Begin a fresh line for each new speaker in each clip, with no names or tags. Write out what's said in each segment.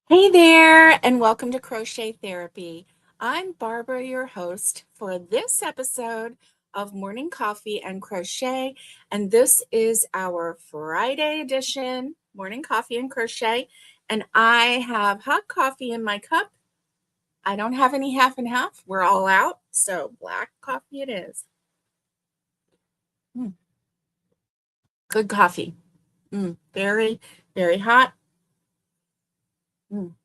Hey there, and welcome to Crochet Therapy. I'm Barbara, your host for this episode of Morning Coffee and Crochet, and this is our Friday edition, Morning Coffee and Crochet, and I have hot coffee in my cup. I don't have any half and half. We're all out, so black coffee it is. Mm, good coffee. Very, very hot. Mm,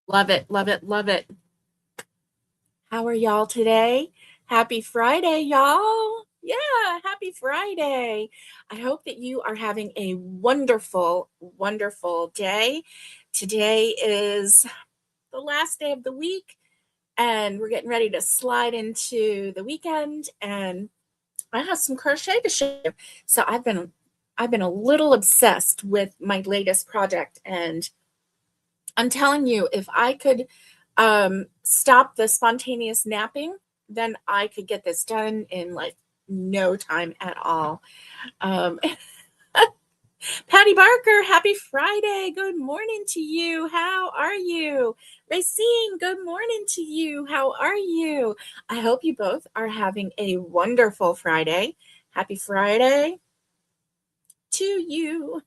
love it, love it, love it. How are y'all today? Happy Friday, y'all. Yeah, happy Friday. I hope that you are having a wonderful, wonderful day. Today is the last day of the week, and we're getting ready to slide into the weekend, and I have some crochet to show you. So I've been a little obsessed with my latest project, and I'm telling you, if I could stop the spontaneous napping, then I could get this done in like no time at all. Um, Patty Barker, happy Friday. Good morning to you. How are you? Racine, good morning to you. How are you? I hope you both are having a wonderful Friday. Happy Friday to you.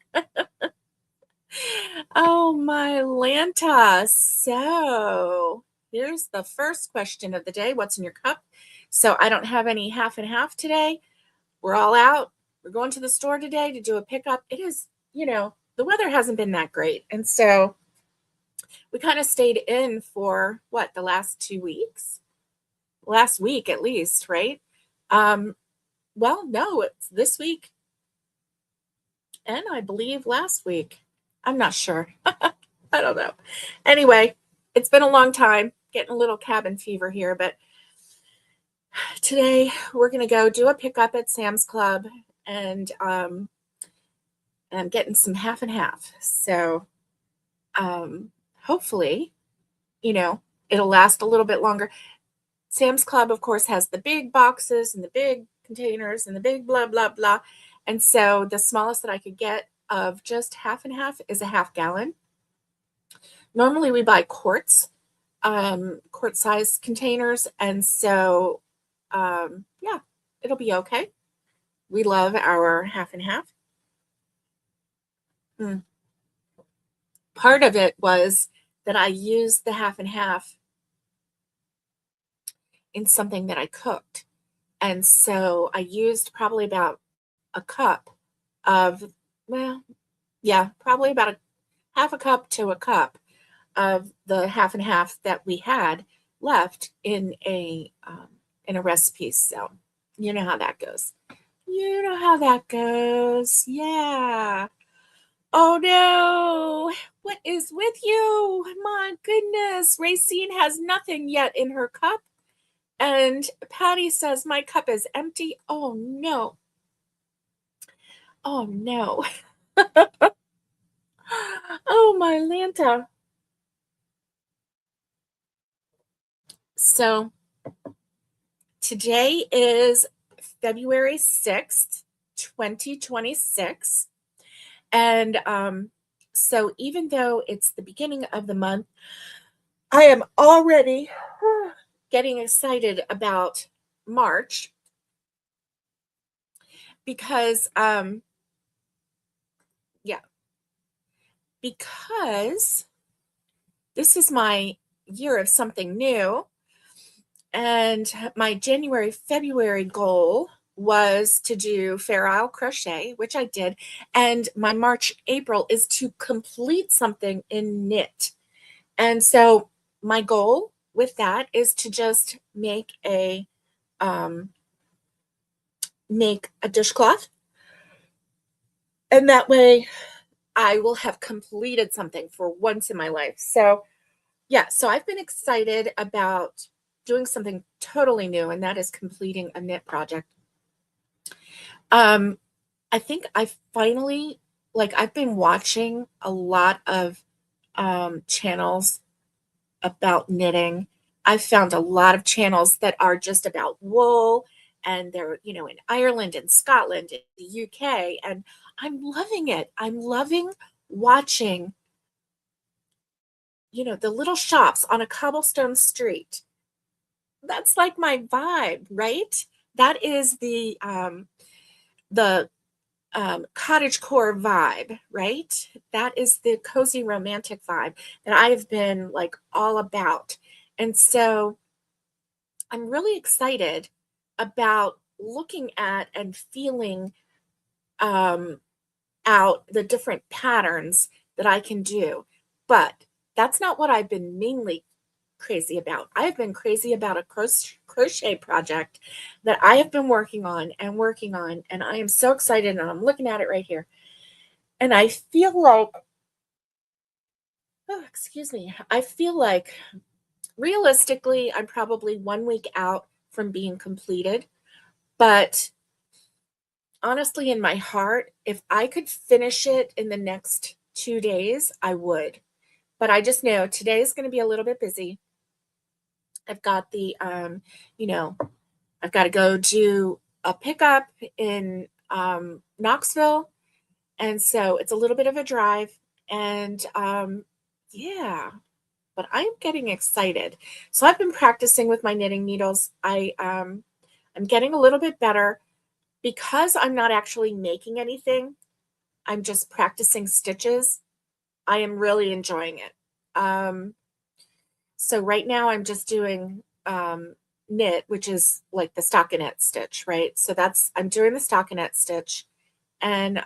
Oh, my Lanta. So here's the first question of the day. What's in your cup? So I don't have any half and half today. We're all out. We're going to the store today to do a pickup. It is, the weather hasn't been that great. And so we kind of stayed in for what, the last 2 weeks? Last week at least, right? Um, well, no, it's this week and I believe last week. I'm not sure. I don't know. Anyway, it's been a long time, getting a little cabin fever here, but today we're going to go do a pickup at Sam's Club, and I'm getting some half and half. So hopefully, you know, it'll last a little bit longer. Sam's Club, of course, has the big boxes and the big containers and the big blah, blah, blah. And so the smallest that I could get of just half and half is a half gallon. Normally we buy quarts, quart size containers. And so, yeah, it'll be okay. We love our half and half. Part of it was that I used the half and half in something that I cooked. And so I used probably about a cup of, well, yeah, probably about a half a cup to a cup of the half and half that we had left in a recipe. So you know how that goes. You know how that goes. Yeah. Oh no. What is with you? My goodness. Racine has nothing yet in her cup. And Patty says, my cup is empty. Oh no. Oh no. Oh my Lanta. So today is February 6th, 2026. And so even though it's the beginning of the month, I am already getting excited about March because, yeah, because this is my year of something new. And my January, February goal was to do Fair Isle Crochet, which I did. And my March, April is to complete something in knit. And so my goal with that is to just um, make a dishcloth. And that way I will have completed something for once in my life. So yeah, so I've been excited about doing something totally new, and that is completing a knit project. I think I finally, like, I've been watching a lot of channels about knitting. I've found a lot of channels that are just about wool, and they're, in Ireland and Scotland and the UK, and I'm loving it. I'm loving watching the little shops on a cobblestone street. That's like my vibe, right? That is the cottagecore vibe, right? That is the cozy romantic vibe that I've been like all about. And so I'm really excited about looking at and feeling um, out the different patterns that I can do. But that's not what I've been mainly crazy about. I've been crazy about a crochet project that I have been working on and working on, and I am so excited, and I'm looking at it right here. And I feel like, oh, excuse me, I feel like realistically, I'm probably 1 week out from being completed. But honestly, in my heart, if I could finish it in the next 2 days, I would. But I just know today is going to be a little bit busy. I've got you know, I've got to go do a pickup in Knoxville. And so it's a little bit of a drive. And yeah, but I'm getting excited. So I've been practicing with my knitting needles. I'm getting a little bit better because I'm not actually making anything. I'm just practicing stitches. I am really enjoying it. So right now I'm just doing knit, which is like the stockinette stitch, right? So I'm doing the stockinette stitch. And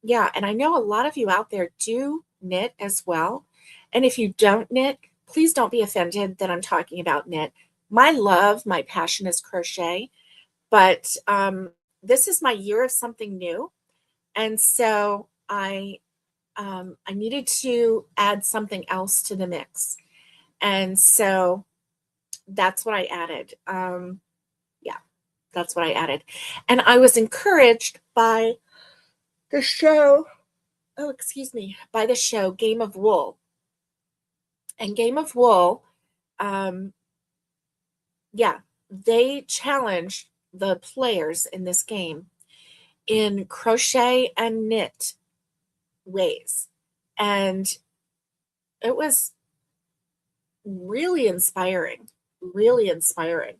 yeah, and I know a lot of you out there do knit as well. And if you don't knit, please don't be offended that I'm talking about knit. My love, my passion is crochet, but this is my year of something new. And so I needed to add something else to the mix. And so that's what I added. Yeah, that's what I added. And I was encouraged by the show, oh, excuse me, by the show Game of Wool. And Game of Wool, um, yeah, they challenged the players in this game in crochet and knit ways. And it was really inspiring, really inspiring.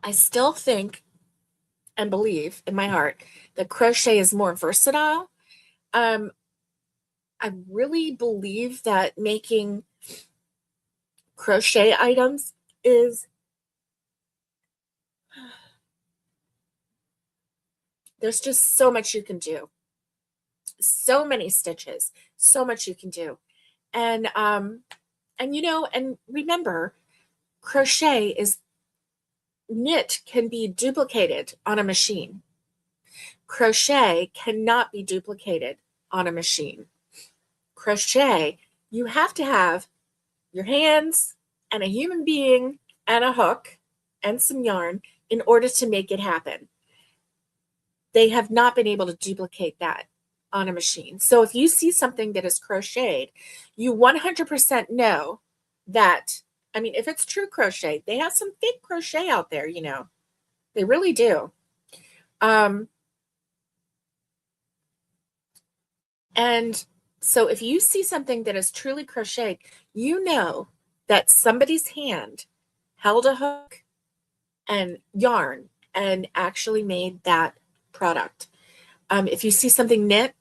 I still think and believe in my heart that crochet is more versatile. Um, I really believe that making crochet items is, there's just so much you can do. So many stitches, so much you can do. And remember, crochet is knit can be duplicated on a machine. Crochet cannot be duplicated on a machine. Crochet, you have to have your hands and a human being and a hook and some yarn in order to make it happen. They have not been able to duplicate that on a machine. So if you see something that is crocheted, you 100% know that, I mean, if it's true crochet, they have some fake crochet out there, they really do. And so if you see something that is truly crocheted, you know that somebody's hand held a hook and yarn and actually made that product. If you see something knit,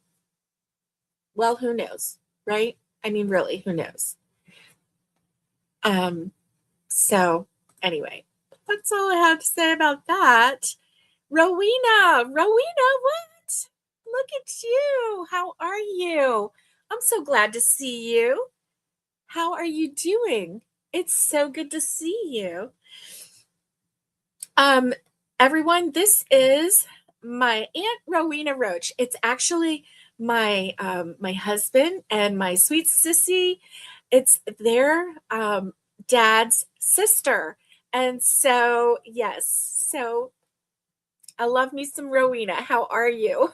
well, who knows, right? I mean, really, who knows? So anyway, that's all I have to say about that. Rowena, what? Look at you. How are you? I'm so glad to see you. How are you doing? It's so good to see you. Um, Everyone, this is my Aunt Rowena Roach. It's actually my husband and my sweet sissy. It's their dad's sister. And so, yes, so I love me some Rowena. How are you?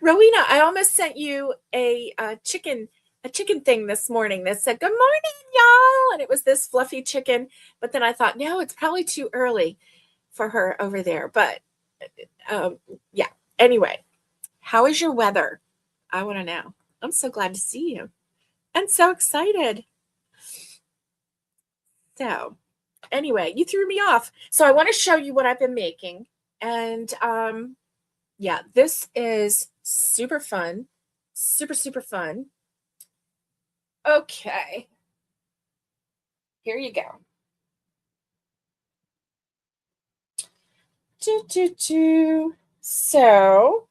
Rowena, I almost sent you a chicken thing this morning that said, "Good morning, y'all." And it was this fluffy chicken. But then I thought, no, it's probably too early for her over there. But yeah, anyway, How is your weather? I want to know. I'm so glad to see you and so excited. So anyway, you threw me off. So I want to show you what I've been making. And yeah, this is super fun. Super, super fun. Okay. Here you go. So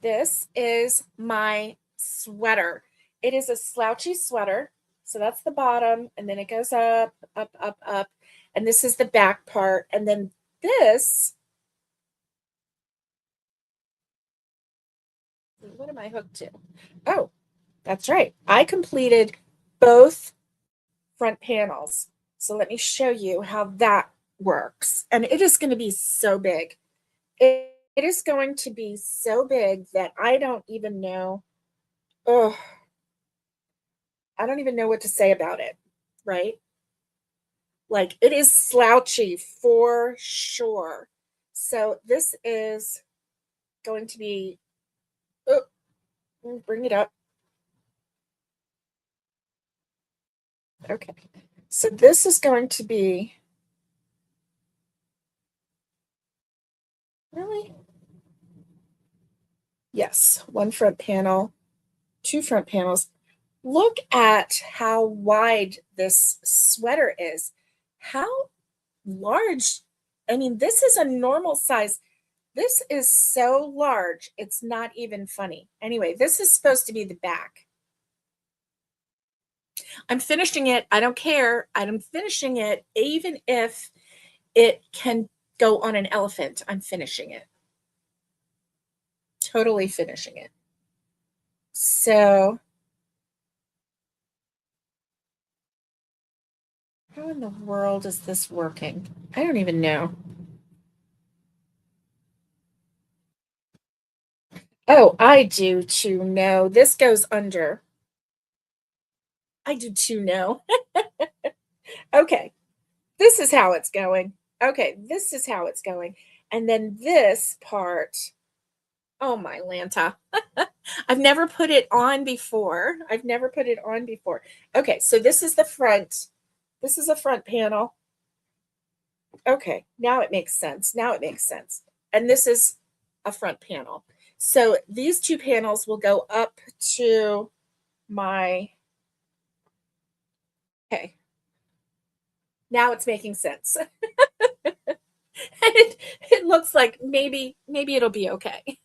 this is my sweater. It is a slouchy sweater. So that's the bottom, and then it goes up, up, up, up. And this is the back part. And then this, what am I hooked to? Oh, that's right. I completed both front panels. So let me show you how that works. And it is going to be so big. It is going to be so big that I don't even know. Oh, I don't even know what to say about it, right? Like it is slouchy for sure. So this is going to be, oh, bring it up. Okay. So this is going to be, really? Yes, one front panel, two front panels. Look at how wide this sweater is. How large. I mean, this is a normal size. This is so large, it's not even funny. Anyway, this is supposed to be the back. I'm finishing it. I don't care. I'm finishing it, even if it can go on an elephant. I'm finishing it. Totally finishing it. So, how in the world is this working? I don't even know. Oh, I do too know. This goes under. I do too know. Okay, this is how it's going. Okay, this is how it's going. And then this part, oh my Lanta. I've never put it on before. I've never put it on before. Okay, so this is the front. This is a front panel. Okay, now it makes sense. Now it makes sense. And this is a front panel. So these two panels will go up to my, okay, now it's making sense. it looks like maybe it'll be okay.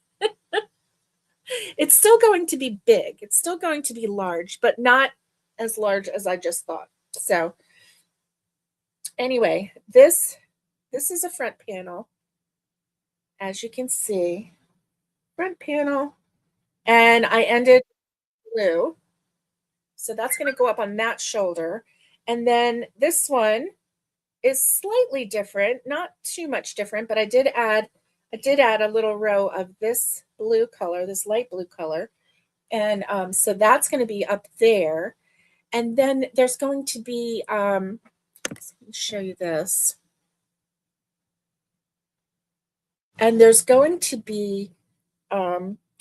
It's still going to be big. It's still going to be large, but not as large as I just thought. So anyway, this is a front panel. As you can see, front panel. And I ended blue. So that's going to go up on that shoulder. And then this one is slightly different, not too much different, but I did add a little row of this blue color, this light blue color. And so that's going to be up there. And then there's going to be, let me show you this. And there's going to be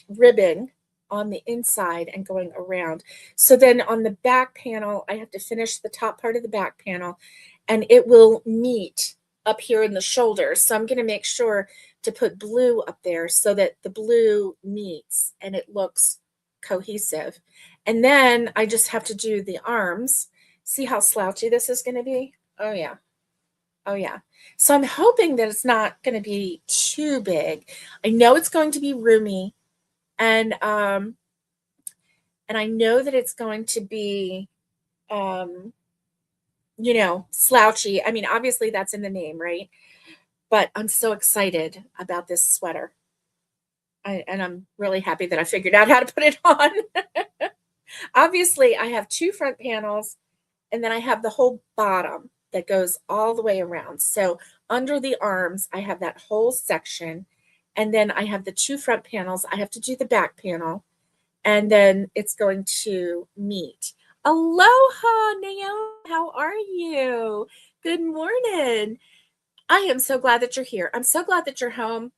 ribbon on the inside and going around. So then on the back panel, I have to finish the top part of the back panel and it will meet up here in the shoulder. So I'm going to make sure to put blue up there so that the blue meets and it looks cohesive. And then I just have to do the arms. See how slouchy this is going to be? Oh yeah. Oh yeah. So I'm hoping that it's not going to be too big. I know it's going to be roomy, and I know that it's going to be slouchy. I mean, obviously that's in the name, right? But I'm so excited about this sweater. And I'm really happy that I figured out how to put it on. Obviously, I have two front panels and then I have the whole bottom that goes all the way around. So under the arms, I have that whole section. And then I have the two front panels. I have to do the back panel. And then it's going to meet. Aloha, Naomi. How are you? Good morning. I am so glad that you're here. I'm so glad that you're home.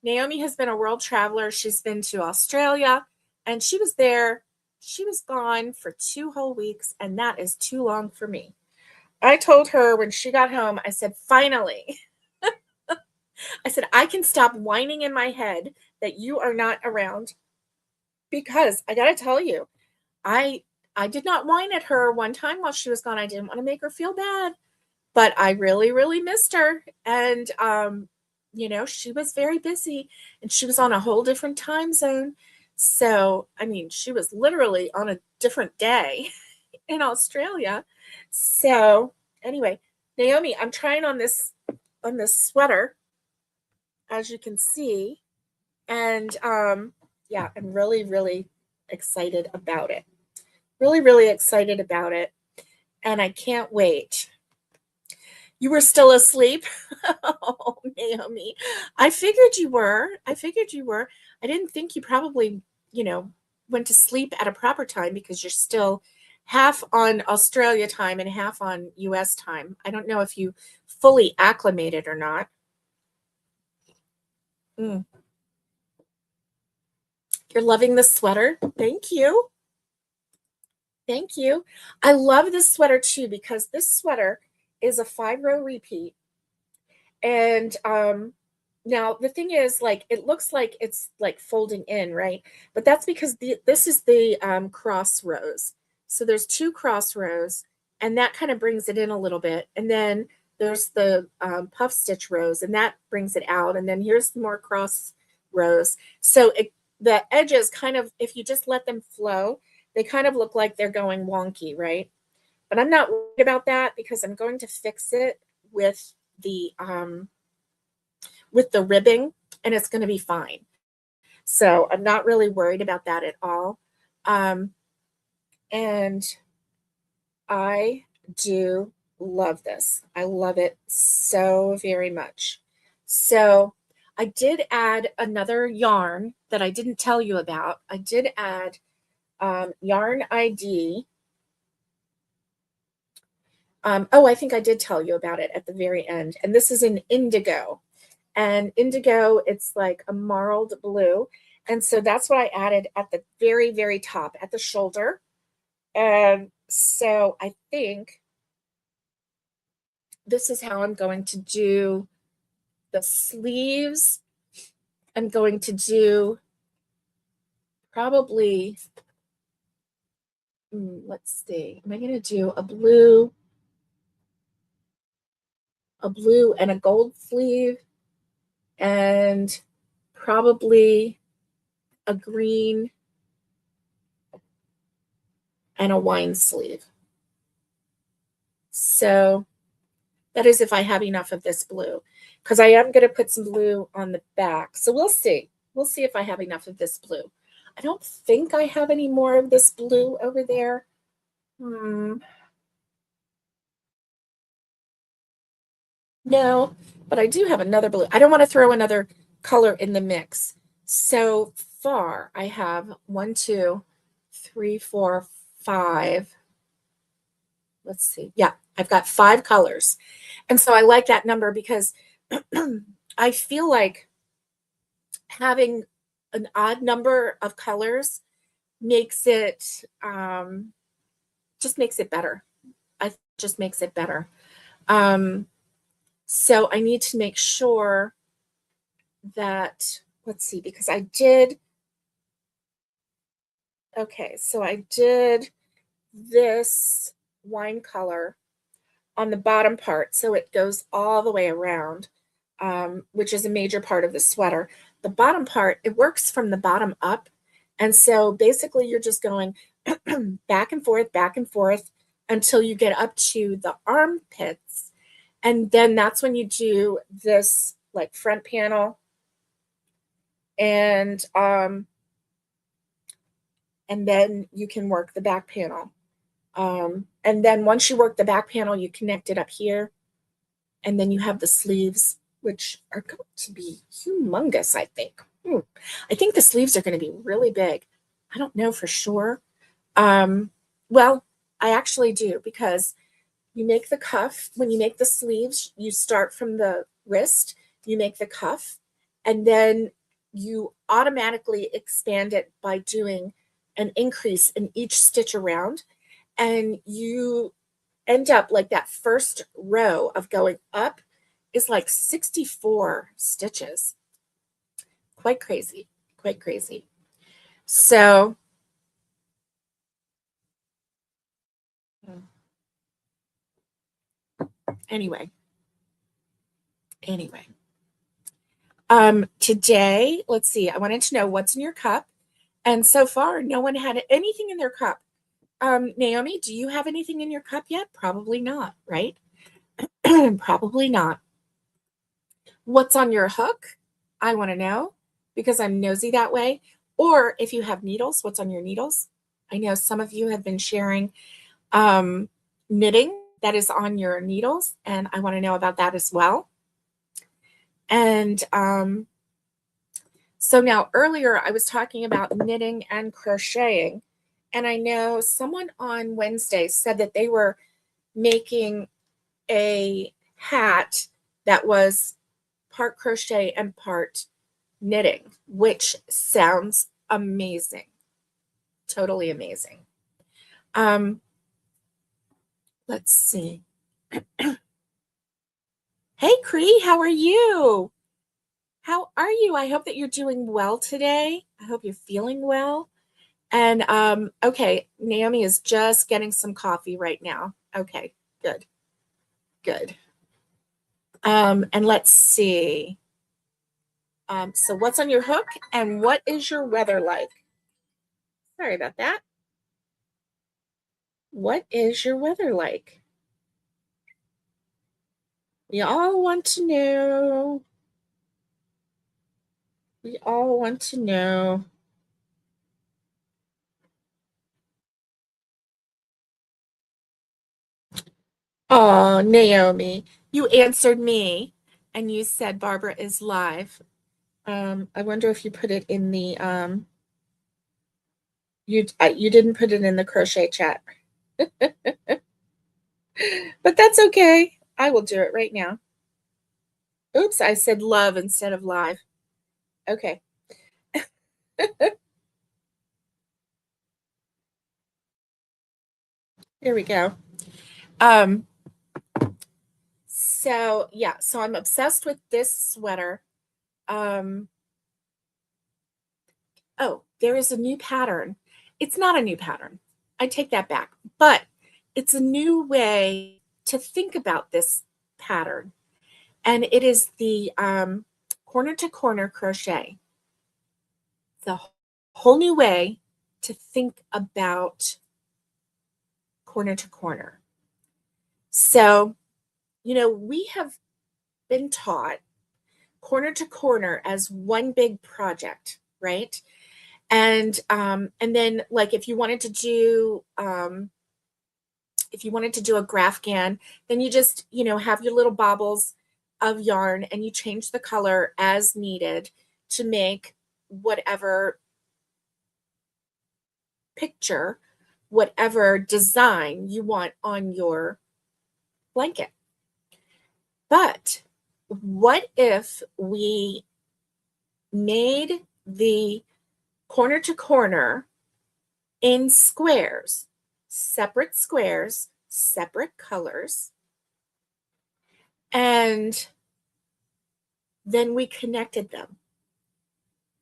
Naomi has been a world traveler. She's been to Australia, and she was there. She was gone for 2 whole weeks, and that is too long for me. I told her when she got home, I said, finally, I said, I can stop whining in my head that you are not around, because I got to tell you, I I did not whine at her one time while she was gone. I didn't want to make her feel bad, but I really, really missed her. And she was very busy, and she was on a whole different time zone. So, I mean, she was literally on a different day in Australia. So, anyway, Naomi, I'm trying on this sweater, as you can see, and yeah, I'm really, really excited about it. Really, really excited about it, and I can't wait. You were still asleep? Oh, Naomi. I figured you were. I figured you were. I didn't think you probably, you know, went to sleep at a proper time, because you're still half on Australia time and half on US time. I don't know if you fully acclimated or not. Mm. You're loving the sweater. Thank you. Thank you. I love this sweater too, because this sweater is a 5-row repeat. And now the thing is, like, it looks like it's like folding in, right? But that's because this is the cross rows. So there's 2 cross rows, and that kind of brings it in a little bit. And then there's the puff stitch rows, and that brings it out. And then here's more cross rows. So the edges kind of, if you just let them flow, they kind of look like they're going wonky, right? But I'm not worried about that, because I'm going to fix it with the ribbing, and it's going to be fine. So I'm not really worried about that at all. And I do love this. I love it so very much. So I did add another yarn that I didn't tell you about. I did add yarn ID. I think I did tell you about it at the very end. And this is an indigo. And indigo, it's like a marled blue. And so that's what I added at the very, very top, at the shoulder. And so I think this is how I'm going to do the sleeves. I'm going to do probably, let's see, am I going to do a blue and a gold sleeve, and probably a green and a wine sleeve. So that is if I have enough of this blue, because I am going to put some blue on the back. So we'll see. We'll see if I have enough of this blue. I don't think I have any more of this blue over there. No, but I do have another blue. I don't want to throw another color in the mix. So far, I have 1, 2, 3, 4, 5. Let's see. Yeah, I've got 5 colors. And so I like that number, because I feel like having an odd number of colors makes it just makes it better. I just makes it better. So I need to make sure that, let's see, because I did, okay, so I did this wine color on the bottom part, so it goes all the way around, which is a major part of the sweater. The bottom part, it works from the bottom up, and so basically you're just going back and forth until you get up to the armpits, and then that's when you do this like front panel, and then you can work the back panel. And then once you work the back panel, you connect it up here, and then you have the sleeves, which are going to be humongous, I think. I think the sleeves are going to be really big. I don't know for sure. Well, I actually do, because you make the cuff. When you make the sleeves, you start from the wrist, you make the cuff, and then you automatically expand it by doing an increase in each stitch around, and you end up like that first row of going up is like 64 stitches. Quite crazy, quite crazy. So anyway, today, let's see, I wanted to know what's in your cup. And so far, no one had anything in their cup. Naomi, do you have anything in your cup yet? Probably not, right? Probably not. What's on your hook? I want to know because I'm nosy that way. Or if you have needles, what's on your needles? I know some of you have been sharing knitting that is on your needles, and I want to know about that as well. And so now earlier I was talking about knitting and crocheting, and I know someone on Wednesday said that they were making a hat that was part crochet and part knitting, which sounds amazing. Totally amazing. Let's see. Hey, Cree, how are you? How are you? I hope that you're doing well today. I hope you're feeling well. And okay, Naomi is just getting some coffee right now. Okay, good. Good. And let's see. So what's on your hook and what is your weather like? Sorry about that. What is your weather like? We all want to know. We all want to know. Oh, Naomi, you answered me and you said Barbara is live. I wonder if you put it in the you didn't put it in the crochet chat. But that's okay. I will do it right now. Oops, I said love instead of live. Okay. Here we go. So yeah, so I'm obsessed with this sweater. Oh, there is a new pattern. It's not a new pattern. I take that back, but it's a new way to think about this pattern. And it is the corner to corner crochet. It's a whole new way to think about corner to corner. So, you know, we have been taught corner to corner as one big project, right? And then like if you wanted to do a grafgan, then you just, you know, have your little bobbles of yarn and you change the color as needed to make whatever picture, whatever design you want on your blanket. But what if we made the corner to corner in squares, separate colors, and then we connected them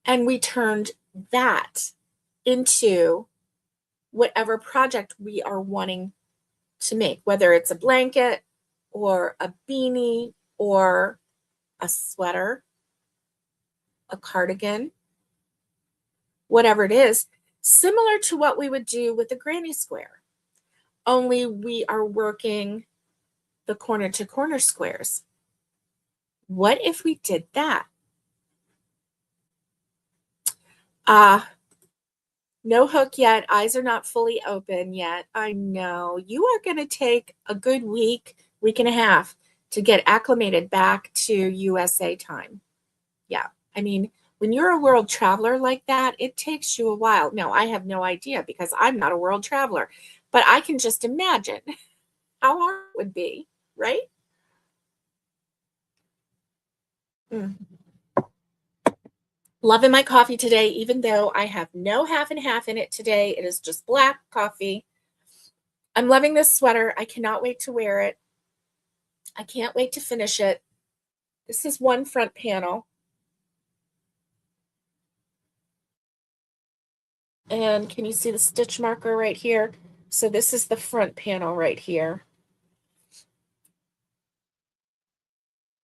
and we turned that into whatever project we are wanting to make, whether it's a blanket or a beanie or a sweater, a cardigan, whatever it is, similar to what we would do with a granny square, only we are working the corner to corner squares. What if we did that? No hook yet. Eyes are not fully open yet. I know. You are going to take a good week and a half to get acclimated back to USA time. Yeah. I mean, when you're a world traveler like that, it takes you a while. No, I have no idea because I'm not a world traveler, but I can just imagine how hard it would be, right? Loving my coffee today, even though I have no half and half in it today. It is just black coffee. I'm loving this sweater. I cannot wait to wear it. I can't wait to finish it. This is one front panel. And can you see the stitch marker right here? So this is the front panel right here.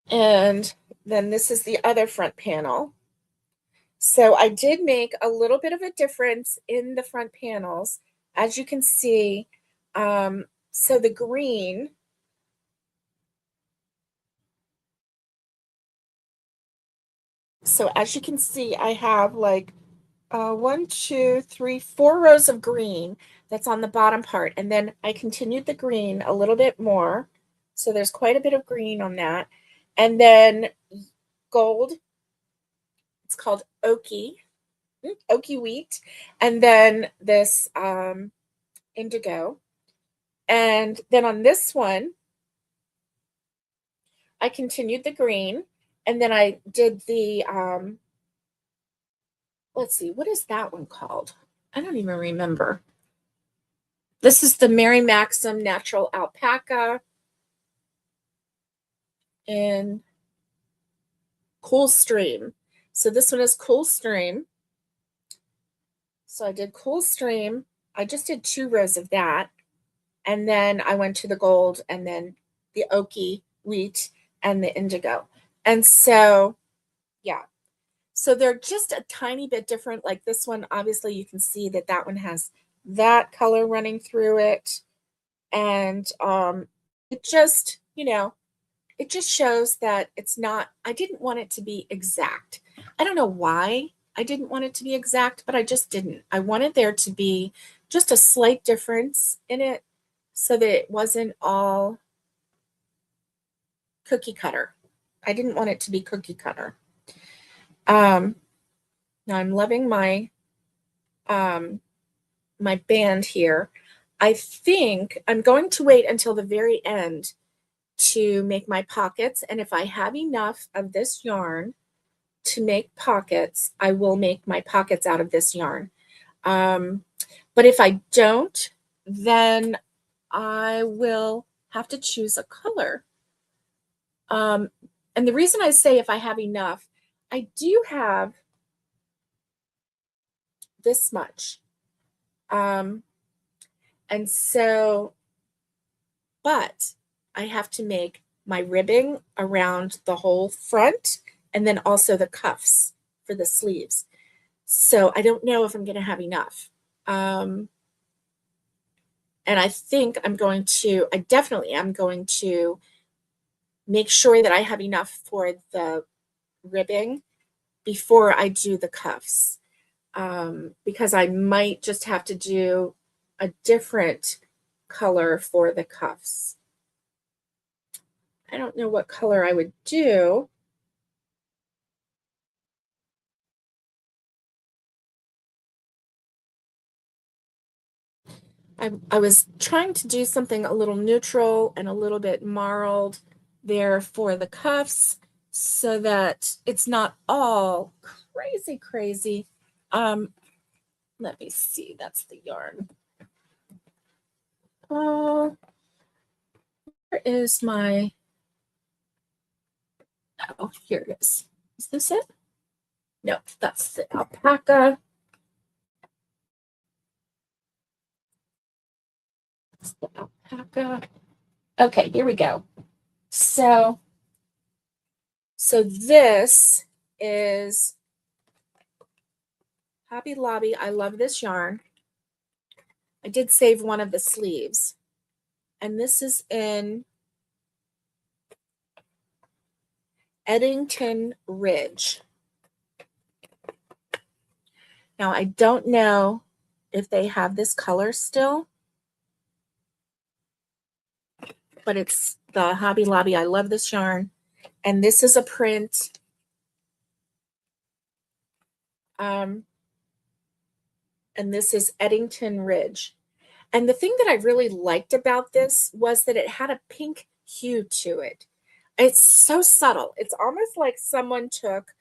And then this is the other front panel. So I did make a little bit of a difference in the front panels. As you can see, so the green, so as you can see, I have like 1, 2, 3, 4 rows of green that's on the bottom part. And then I continued the green a little bit more. So there's quite a bit of green on that. And then gold, it's called oaky wheat. And then this indigo. And then on this one, I continued the green. And then I did the, let's see, what is that one called? I don't even remember. This is the Mary Maxim Natural Alpaca in Cool Stream. So this one is Cool Stream. So I did Cool Stream. I just did 2 rows of that. And then I went to the gold and then the oaky wheat and the indigo. And so, yeah. So they're just a tiny bit different. Like this one, obviously you can see that that one has that color running through it. And it just, it just shows that it's not, I didn't want it to be exact. I don't know why I didn't want it to be exact, but I just didn't. I wanted there to be just a slight difference in it so that it wasn't all cookie cutter. I didn't want it to be cookie cutter. Now I'm loving my my band here. I think I'm going to wait until the very end to make my pockets. And if I have enough of this yarn to make pockets, I will make my pockets out of this yarn. But if I don't, then I will have to choose a color. And the reason I say if I have enough, I do have this much. And so, but I have to make my ribbing around the whole front and then also the cuffs for the sleeves. So I don't know if I'm going to have enough. And I think I definitely am going to make sure that I have enough for the ribbing before I do the cuffs. Because I might just have to do a different color for the cuffs. I don't know what color I would do. I was trying to do something a little neutral and a little bit marled there for the cuffs so that it's not all crazy. Let me see, that's the yarn. Oh, where is my, oh, here it is. Is this it? No, that's the alpaca. That's the alpaca. Okay, here we go. So this is Hobby Lobby. I love this yarn. I did save one of the sleeves. And this is in Eddington Ridge. Now, I don't know if they have this color still, but it's the Hobby Lobby. I love this yarn. And this is a print. And this is Eddington Ridge. And the thing that I really liked about this was that it had a pink hue to it. It's so subtle. It's almost like someone took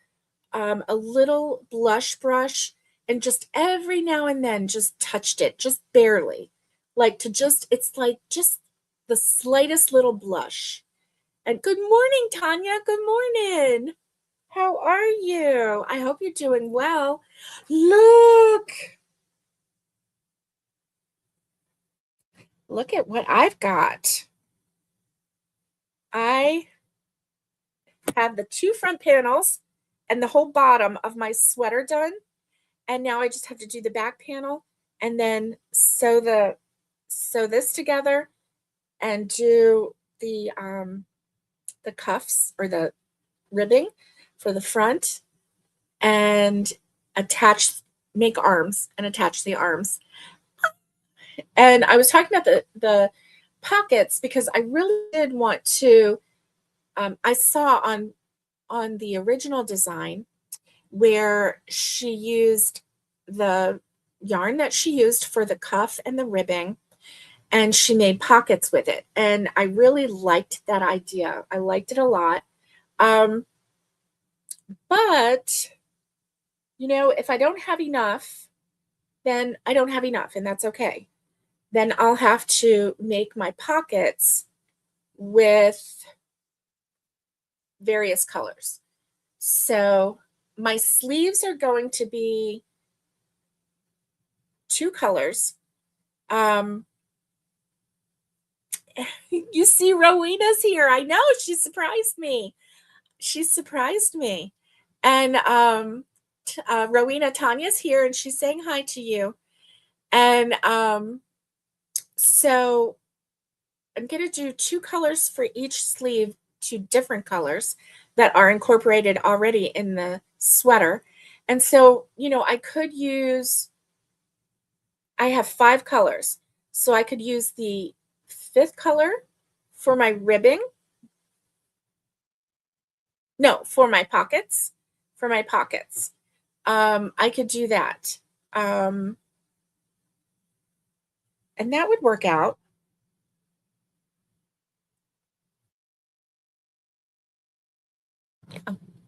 a little blush brush and just every now and then just touched it, just barely. Like to just, it's like just the slightest little blush. And good morning, Tanya. Good morning. How are you? I hope you're doing well. Look, look at what I've got. I have the two front panels and the whole bottom of my sweater done. And now I just have to do the back panel and then sew this together and do the cuffs or the ribbing for the front and make arms and attach the arms. And I was talking about the pockets because I really did want to. I saw on the original design where she used the yarn that she used for the cuff and the ribbing, and she made pockets with it. And I really liked that idea. I liked it a lot. But, if I don't have enough, then I don't have enough, and that's okay. Then I'll have to make my pockets with various colors. So my sleeves are going to be two colors. You see Rowena's here. I know, she surprised me. She surprised me. And Rowena, Tanya's here and she's saying hi to you. And so I'm going to do two colors for each sleeve, two different colors that are incorporated already in the sweater. And so, I have 5 colors. So I could use the 5th color for my ribbing. No, for my pockets. For my pockets. I could do that. And that would work out.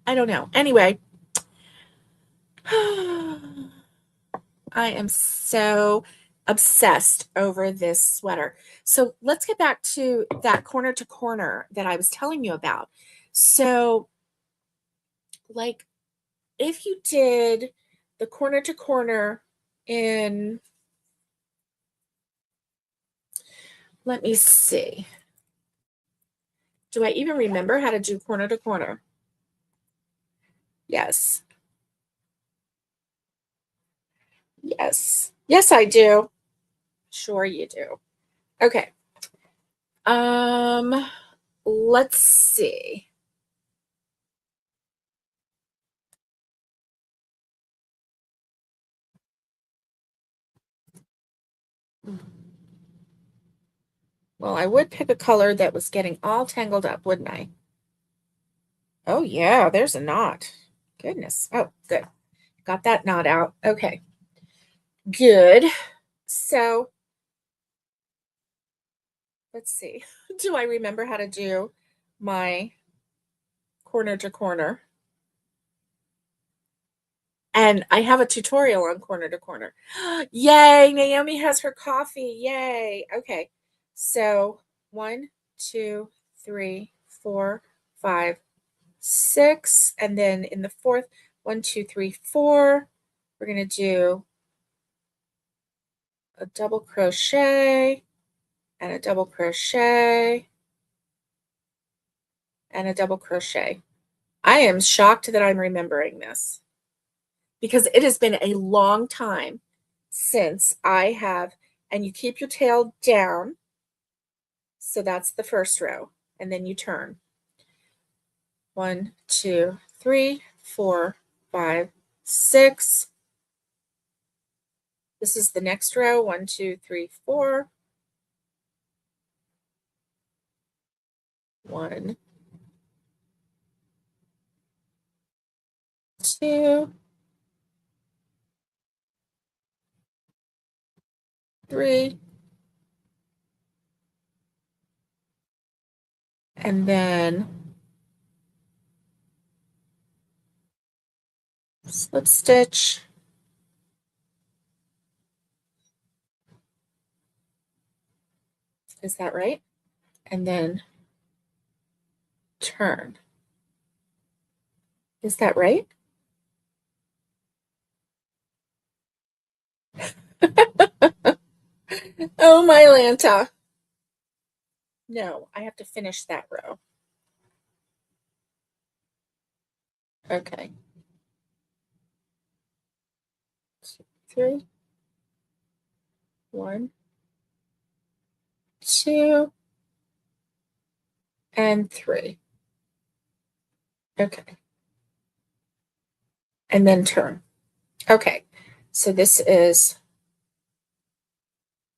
I don't know. Anyway, I am so obsessed over this sweater. So let's get back to that corner to corner that I was telling you about. So, like, if you did the corner to corner in, let me see. Do I even remember how to do corner to corner? Yes. Yes. Yes, I do. Sure you do. Okay. Let's see. Well, I would pick a color that was getting all tangled up, wouldn't I? Oh, yeah, there's a knot. Goodness. Oh, good. Got that knot out. Okay. Good. So, let's see. Do I remember how to do my corner to corner? And I have a tutorial on corner to corner. Yay, Naomi has her coffee. Yay. Okay. So 1, 2, 3, 4, 5, 6. And then in the fourth, 1, 2, 3, 4, we're going to do a double crochet and a double crochet and a double crochet. I am shocked that I'm remembering this because it has been a long time since I have, and you keep your tail down. So that's the first row. And then you turn. 1, 2, 3, 4, 5, 6. This is the next row. 1, 2, 3, 4. 1, 2, 3. And then slip stitch, is that right? And then turn. Is that right? Oh, my Lanta. No, I have to finish that row. Okay. 2, 3. 1, 2, and 3. Okay. And then turn. Okay. So this is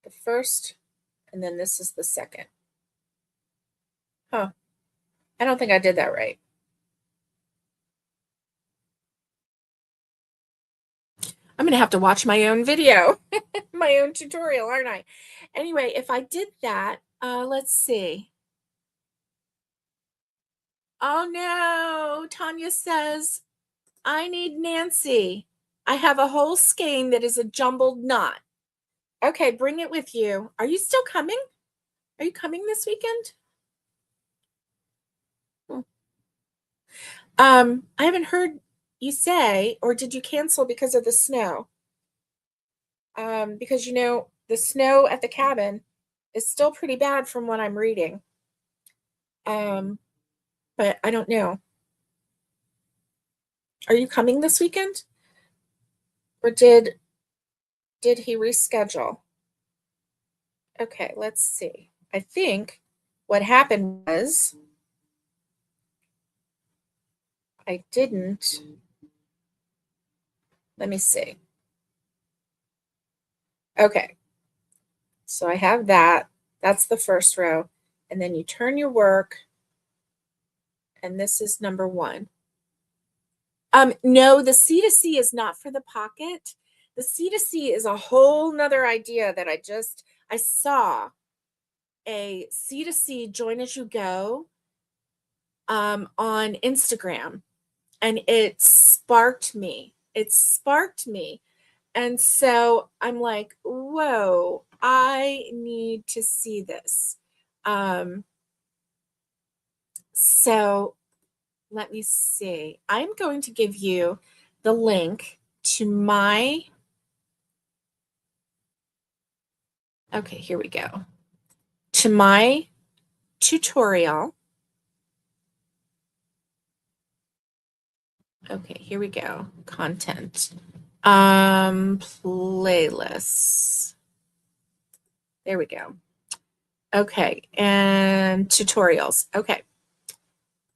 the first, and then this is the second. Huh. I don't think I did that right. I'm going to have to watch my own video, my own tutorial, aren't I? Anyway, if I did that, let's see. Oh no, Tanya says, I need Nancy. I have a whole skein that is a jumbled knot. Okay, bring it with you. Are you still coming? Are you coming this weekend? I haven't heard you say, or did you cancel because of the snow? Because the snow at the cabin is still pretty bad from what I'm reading. But I don't know. Are you coming this weekend? Or did he reschedule? Okay, let's see. I think what happened was I didn't. Let me see. Okay. So I have that. That's the first row. And then you turn your work. And this is number 1. No, the C to C is not for the pocket. The C to C is a whole nother idea that I saw a C to C join as you go on Instagram, and it sparked me. And so I'm like, whoa, I need to see this. So let me see. I'm going to give you the link to my, okay, here we go, to my tutorial. Okay, here we go. Content. Playlists. There we go. Okay, and tutorials. Okay.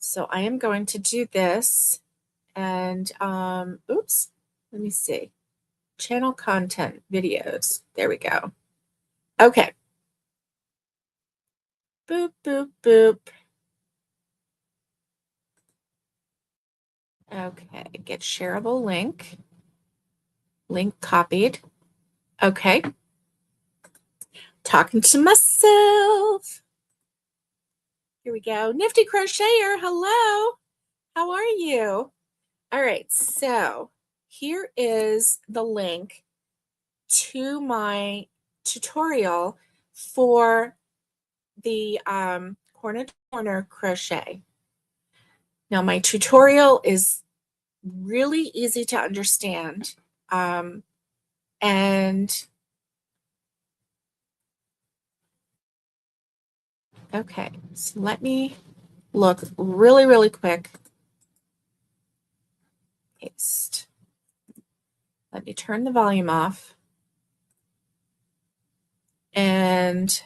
So I am going to do this, and oops, let me see. Channel content videos. There we go. Okay. Boop, boop, boop. Okay, get shareable link. Link copied. Okay. Talking to myself. Here we go. Nifty Crocheter, hello. How are you? All right, so here is the link to my tutorial for the corner to corner crochet. Now my tutorial is really easy to understand, and okay, so let me look really, really quick. Paste. Let me turn the volume off. And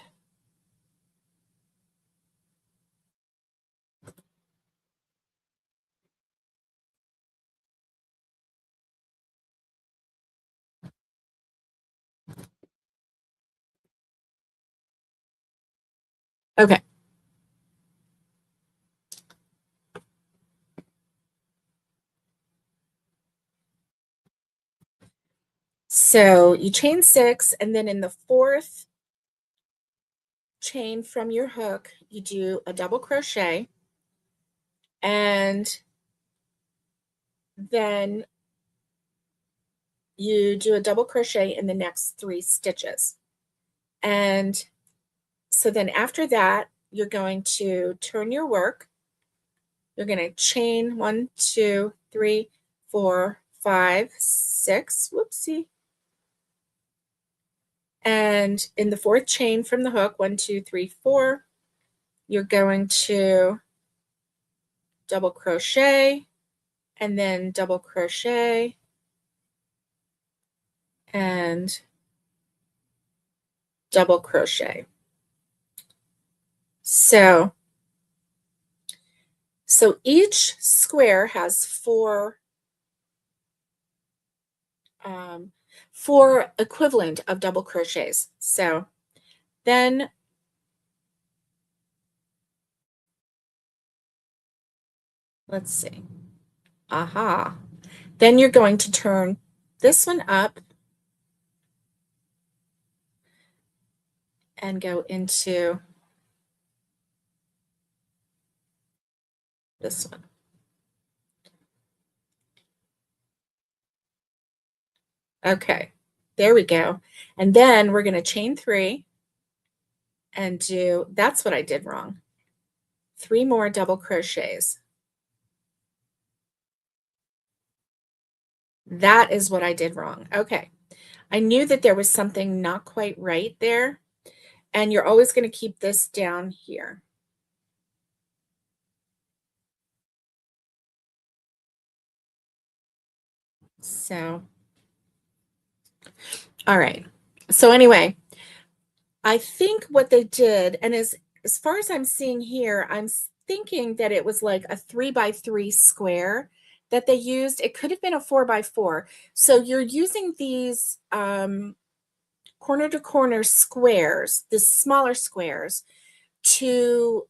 okay. So you chain 6, and then in the 4th chain from your hook, you do a double crochet, and then you do a double crochet in the next 3 stitches. And so then after that, you're going to turn your work. You're going to chain 1, 2, 3, 4, 5, 6. Whoopsie. And in the 4th chain from the hook, 1, 2, 3, 4, you're going to double crochet and then double crochet and double crochet. So each square has 4 equivalent of double crochets. So then let's see. Aha. Then you're going to turn this one up and go into this one. Okay, there we go. And then we're going to chain 3 and do, that's what I did wrong, 3 more double crochets. That is what I did wrong. Okay, I knew that there was something not quite right there, and you're always going to keep this down here. So, all right. So anyway, I think what they did, and as far as I'm seeing here, I'm thinking that it was like a 3x3 square that they used. It could have been a 4x4. So you're using these corner to corner squares, the smaller squares, to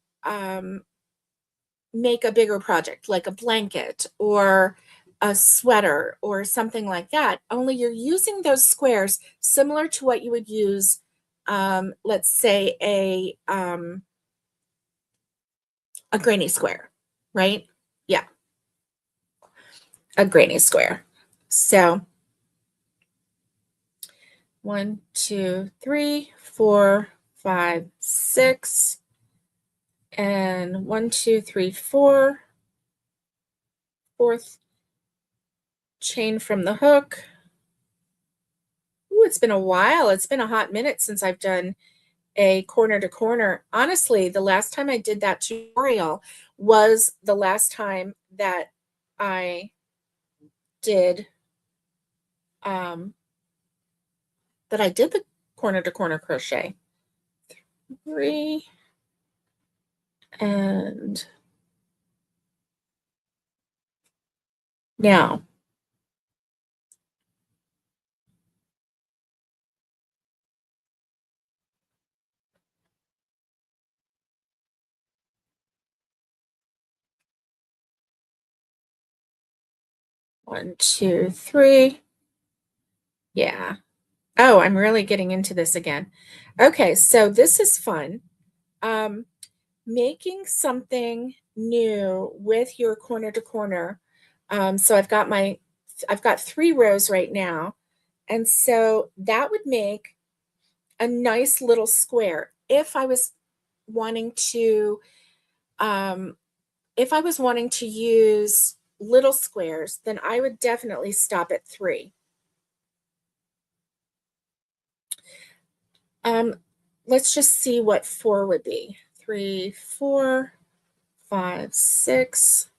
make a bigger project, like a blanket or a sweater or something like that. Only you're using those squares similar to what you would use, let's say a granny square, right? Yeah, a granny square. So 1, 2, 3, 4, 5, 6, and 1, 2, 3, 4. 4th chain from the hook. Ooh, it's been a while. It's been a hot minute since I've done a corner to corner. Honestly, the last time I did that tutorial was the last time that I did the corner to corner crochet. 3 and now 1, 2, 3. Yeah. Oh, I'm really getting into this again. Okay, so this is fun. Making something new with your corner to corner. So I've got 3 rows right now. And so that would make a nice little square. If I was wanting to, use little squares, then I would definitely stop at 3. Let's just see what 4 would be. 3, 4, 5, 6,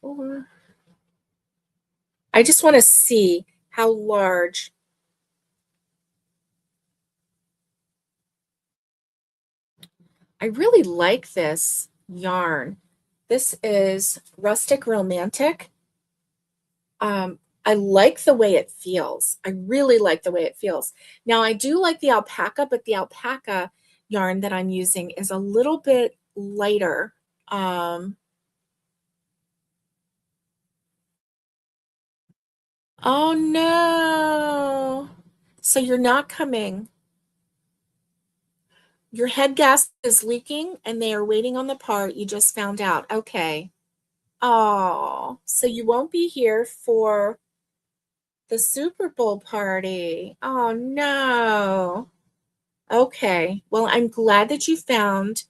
4. I just want to see how large. I really like this yarn. This is Rustic Romantic. I like the way it feels. I really like the way it feels. Now, I do like the alpaca, but the alpaca yarn that I'm using is a little bit lighter. Oh no. So you're not coming. Your head gasket is leaking and they are waiting on the part you just found out. Okay. Oh, so you won't be here for the Super Bowl party. Oh, no. Okay. Well, I'm glad that you found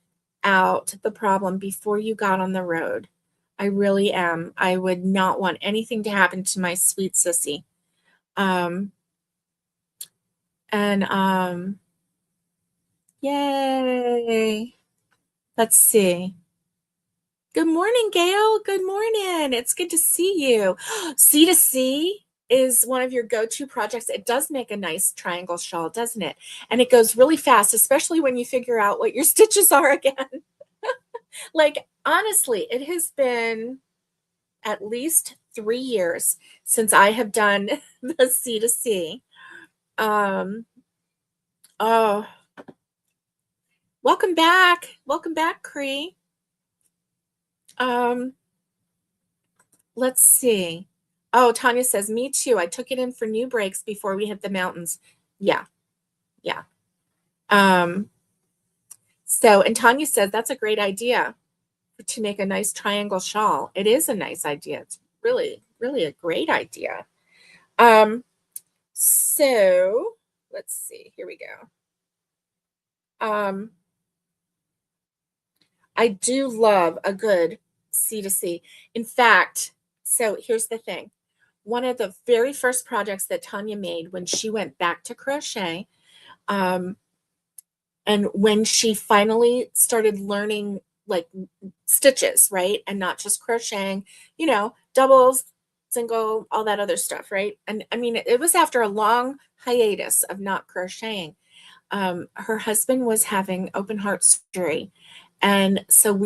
out the problem before you got on the road. I really am. I would not want anything to happen to my sweet sissy. Um, and yay. Let's see. Good morning, Gail. Good morning. It's good to see you. C to C is one of your go-to projects. It does make a nice triangle shawl, doesn't it? And it goes really fast, especially when you figure out what your stitches are again. Like, honestly, it has been at least 3 years since I have done the C to C. Oh, welcome back. Welcome back, Cree. Um, let's see. Oh, Tanya says, me too. I took it in for new breaks before we hit the mountains. Yeah, yeah. Um, and Tanya says that's a great idea to make a nice triangle shawl. It is a nice idea. It's really, really a great idea. So let's see. Here we go. I do love a good C to C. In fact, so here's the thing. One of the very first projects that Tanya made when she went back to crochet, um, and when she finally started learning like stitches, right? And not just crocheting, doubles, single, all that other stuff, right? And I mean, it was after a long hiatus of not crocheting. Her husband was having open heart surgery. And so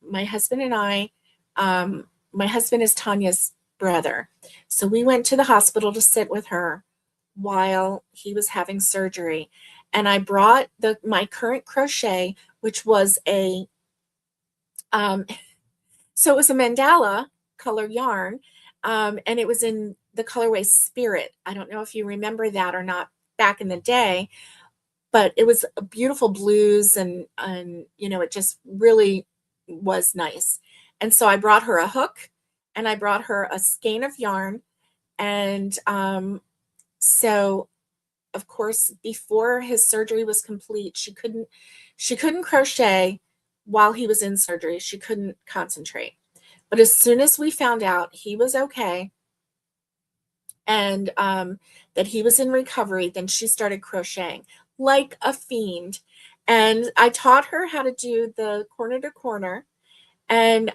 my husband and I, my husband is Tanya's brother. So we went to the hospital to sit with her while he was having surgery. And I brought my current crochet, which was um, so it was a mandala color yarn, and it was in the colorway Spirit. I don't know if you remember that or not back in the day, but it was a beautiful blues and it just really was nice. And so I brought her a hook and I brought her a skein of yarn. And so of course, before his surgery was complete, she couldn't crochet while he was in surgery. She couldn't concentrate. But as soon as we found out he was okay and that he was in recovery, then she started crocheting like a fiend. And I taught her how to do the corner to corner. And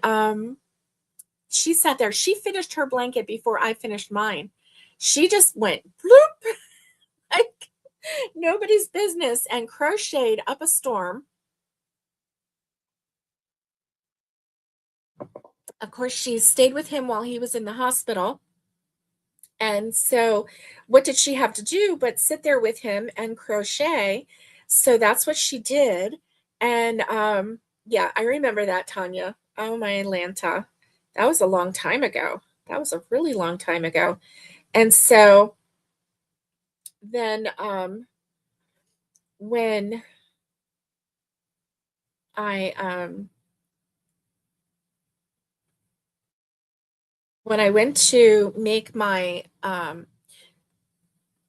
she sat there. She finished her blanket before I finished mine. She just went bloop, like nobody's business, and crocheted up a storm. Of course, she stayed with him while he was in the hospital. And so, what did she have to do but sit there with him and crochet? So that's what she did. And yeah, I remember that, Tanya. Oh, my Atlanta. That was a long time ago. That was a really long time ago. And so then when I when I went to make my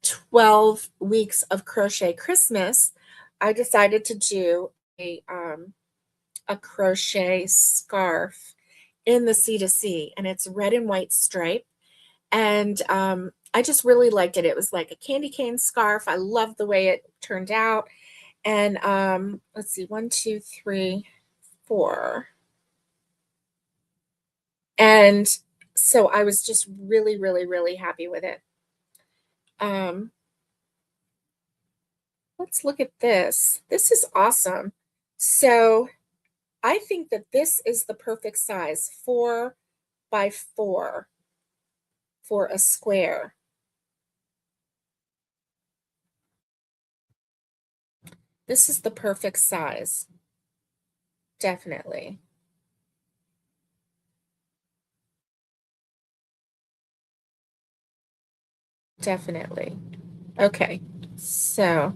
12 weeks of crochet Christmas, I decided to do a crochet scarf in the C to C, and it's red and white stripe. And I just really liked it. It was like a candy cane scarf. I loved the way it turned out. And let's see, 1, 2, 3, 4. And so I was just really, really, really happy with it. Um, let's look at this. This is awesome. So I think that this is the perfect size, 4 by 4 for a square. This is the perfect size. Definitely. Definitely. Okay. So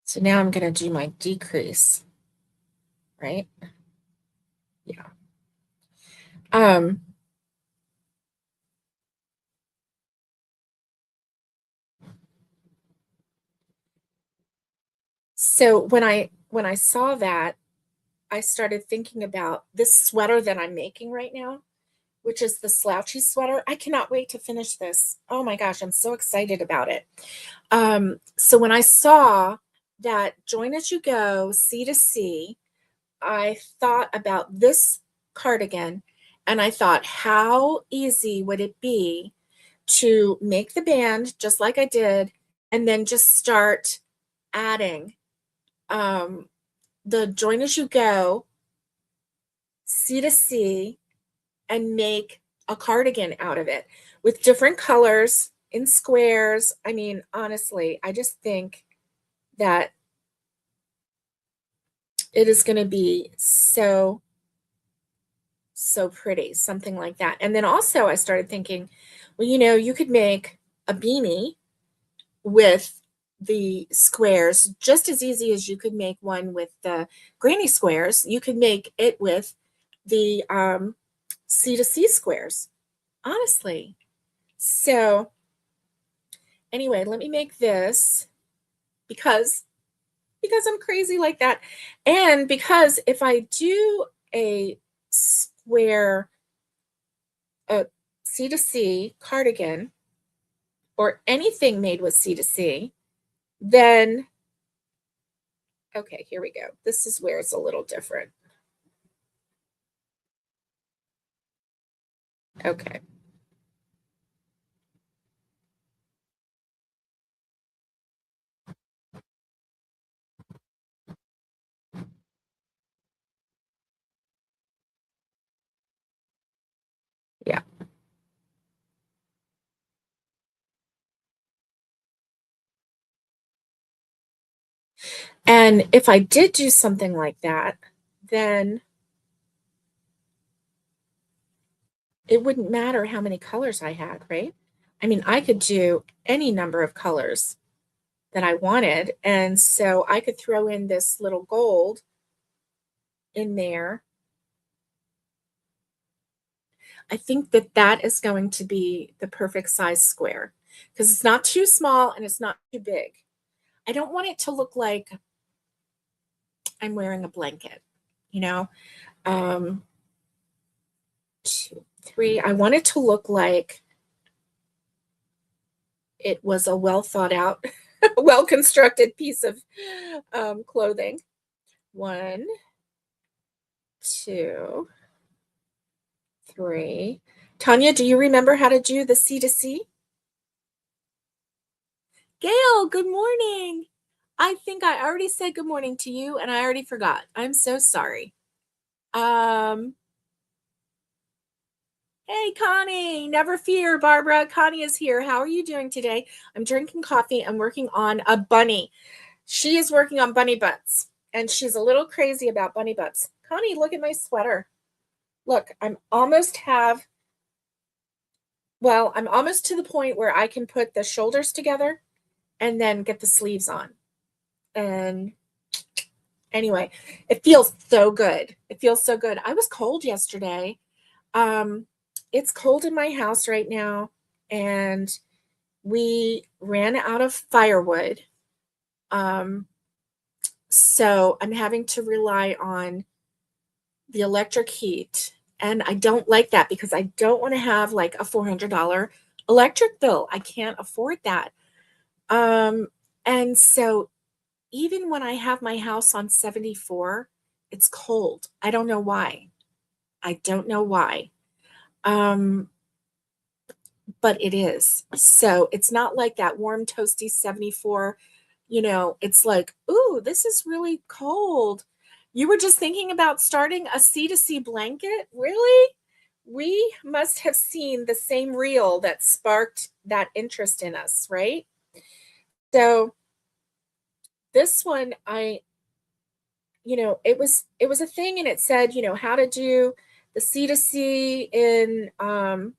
So now I'm going to do my decrease, right? Yeah. So when I saw that, I started thinking about this sweater that I'm making right now, which is the slouchy sweater. I cannot wait to finish this. Oh my gosh, I'm so excited about it. So when I saw that join as you go, C to C, I thought about this cardigan and I thought, how easy would it be to make the band just like I did and then just start adding the join as you go, C to C, and make a cardigan out of it with different colors in squares. I mean, honestly, I just think that it is going to be so, so pretty, something like that. And then also I started thinking, well, you could make a beanie with the squares just as easy as you could make one with the granny squares. You could make it with the C to C squares, honestly. So anyway, let me make this because I'm crazy like that. And because if I do a square C to C cardigan or anything made with C to C, then, okay, here we go. This is where it's a little different. Okay. Yeah. And if I did do something like that, then it wouldn't matter how many colors I had, right? I mean, I could do any number of colors that I wanted. And so I could throw in this little gold in there. I think that that is going to be the perfect size square because it's not too small and it's not too big. I don't want it to look like I'm wearing a blanket, you know? Um, 2, 3. I want it to look like it was a well thought out, well constructed piece of clothing. 1, 2, 3. Tanya, do you remember how to do the C to C? Gail, good morning. I think I already said good morning to you and I already forgot. I'm so sorry. Um, Hey, Connie, never fear, Barbara. Connie is here. How are you doing today? I'm drinking coffee and working on a bunny. She is working on bunny butts and she's a little crazy about bunny butts. Connie, look at my sweater. Look, I'm almost to the point where I can put the shoulders together and then get the sleeves on. And anyway, it feels so good. It feels so good. I was cold yesterday. It's cold in my house right now, and we ran out of firewood. So I'm having to rely on the electric heat. And I don't like that because I don't want to have like a $400 electric bill. I can't afford that. And so even when I have my house on 74, it's cold. I don't know why. I don't know why. Um, but it is. So it's not like that warm, toasty 74. It's like, ooh, this is really cold. You were just thinking about starting a C to C blanket? Really? We must have seen the same reel that sparked that interest in us, right? So this one, it was a thing and it said, how to do the C to C in a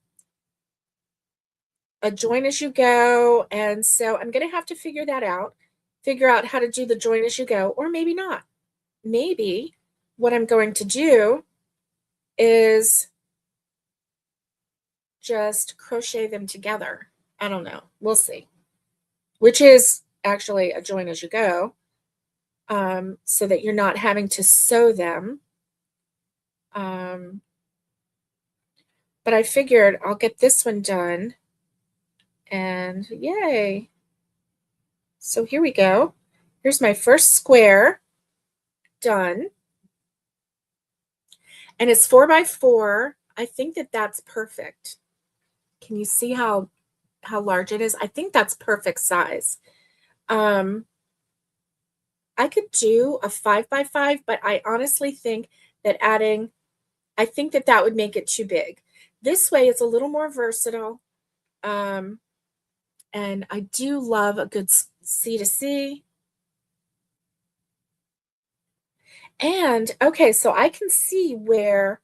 join as you go. And so I'm going to have to figure that out. figure out how to do the join as you go, or maybe not. Maybe what I'm going to do is just crochet them together. I don't know. We'll see. Which is actually a join as you go, so that you're not having to sew them. But I figured I'll get this one done, and yay. So here we go. Here's my first square done. And it's 4x4. I think that that's perfect. Can you see how large it is? I think that's perfect size. I could do a 5x5, but I honestly think that I think that that would make it too big. This way it's a little more versatile. And I do love a good C to C. And okay, so I can see where,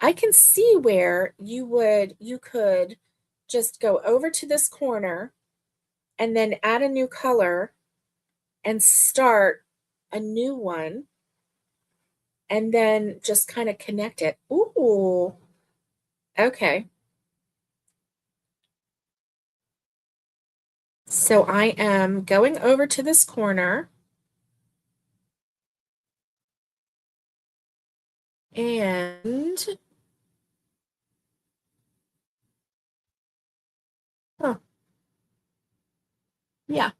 I can see where you could just go over to this corner and then add a new color and start a new one and then just kind of connect it. Ooh, okay. So I am going over to this corner and yeah.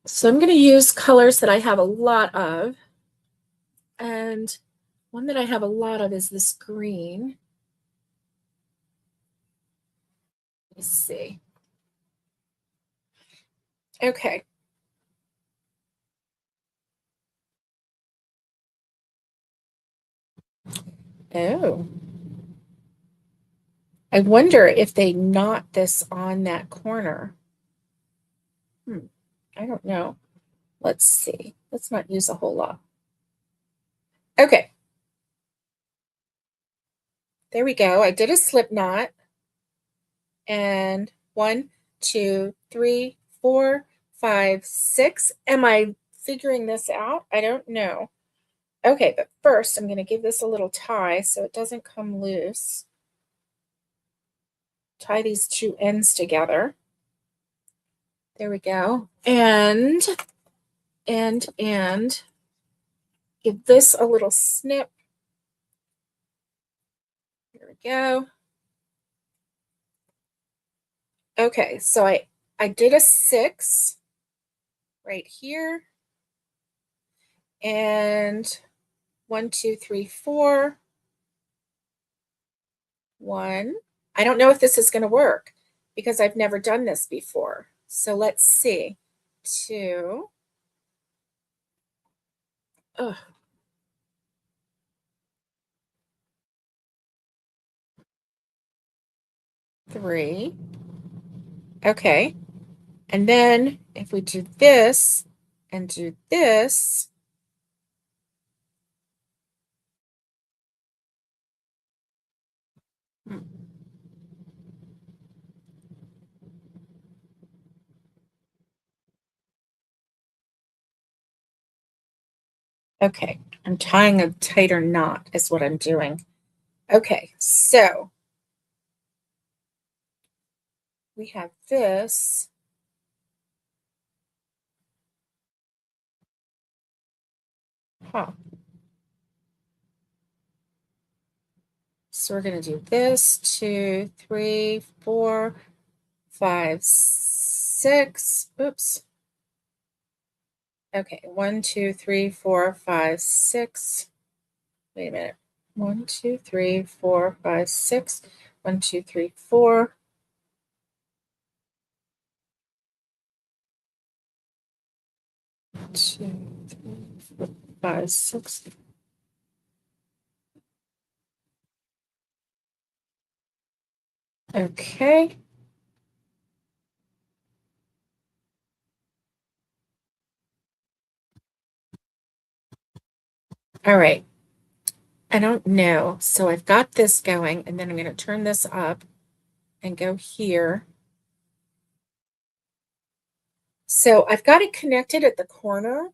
So I'm going to use colors that I have a lot of. And one that I have a lot of is this green. Let's see. Okay. Oh. I wonder if they knot this on that corner. I don't know. Let's see. Let's not use a whole lot. Okay. There we go. I did a slip knot. And 1, 2, 3, 4, 5, 6. Am I figuring this out? I don't know. Okay, but first I'm going to give this a little tie so it doesn't come loose. Tie these two ends together. There we go. And give this a little snip. Here we go. Okay, so I did a 6 right here. And 1, 2, 3, 4. 1. I don't know if this is going to work because I've never done this before. So let's see. 2. Ugh. 3. Okay. And then if we do this and do this, okay, I'm tying a tighter knot is what I'm doing. Okay, so we have this. Huh. So we're going to do this, 2, 3, 4, 5, 6. Oops. Okay, 1, 2, 3, 4, 5, 6. Wait a minute. 1, 2, 3, 4, 5, 6. 1, 2, 3, 4. 2, 3, 4, 5, 6. Okay. All right. I don't know. So I've got this going, and then I'm going to turn this up and go here. So I've got it connected at the corner,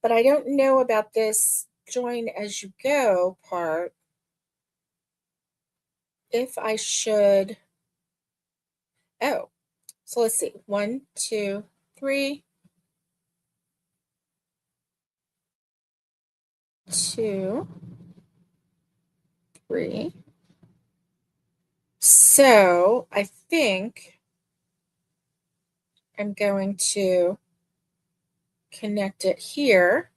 but I don't know about this join as you go part. If I should, oh, so let's see. 1, 2, 3, 2, 3. So I think I'm going to connect it here.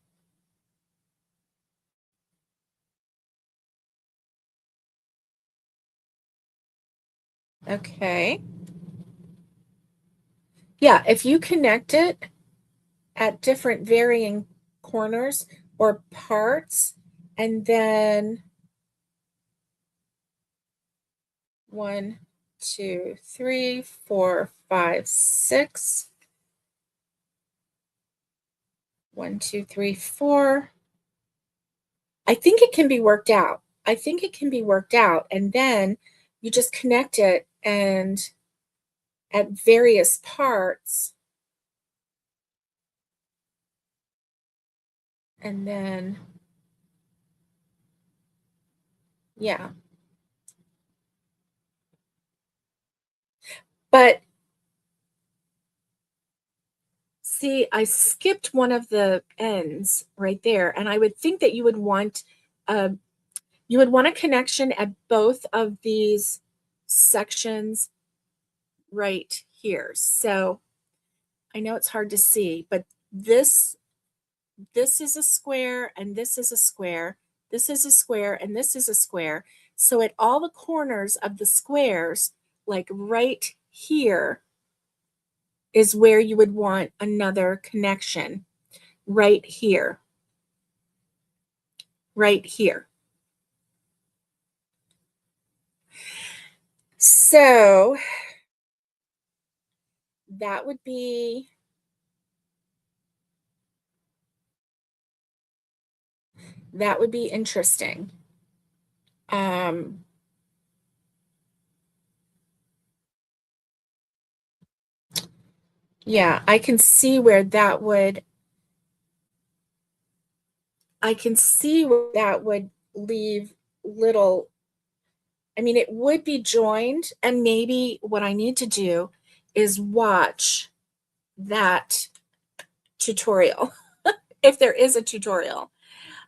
Okay. Yeah, if you connect it at different varying corners or parts, and then 1, 2, 3, 4, 5, 6. 1, 2, 3, 4. I think it can be worked out. I think it can be worked out. And then you just connect it and at various parts. And then, yeah. But see, I skipped one of the ends right there. And I would think that uh, you would want a connection at both of these sections right here. So I know it's hard to see, but this is a square and this is a square. This is a square and this is a square. So at all the corners of the squares, like right here, is where you would want another connection. Right here. Right here. So that would be interesting. Yeah, I can see where that would leave little. I mean, it would be joined, and maybe what I need to do is watch that tutorial, if there is a tutorial.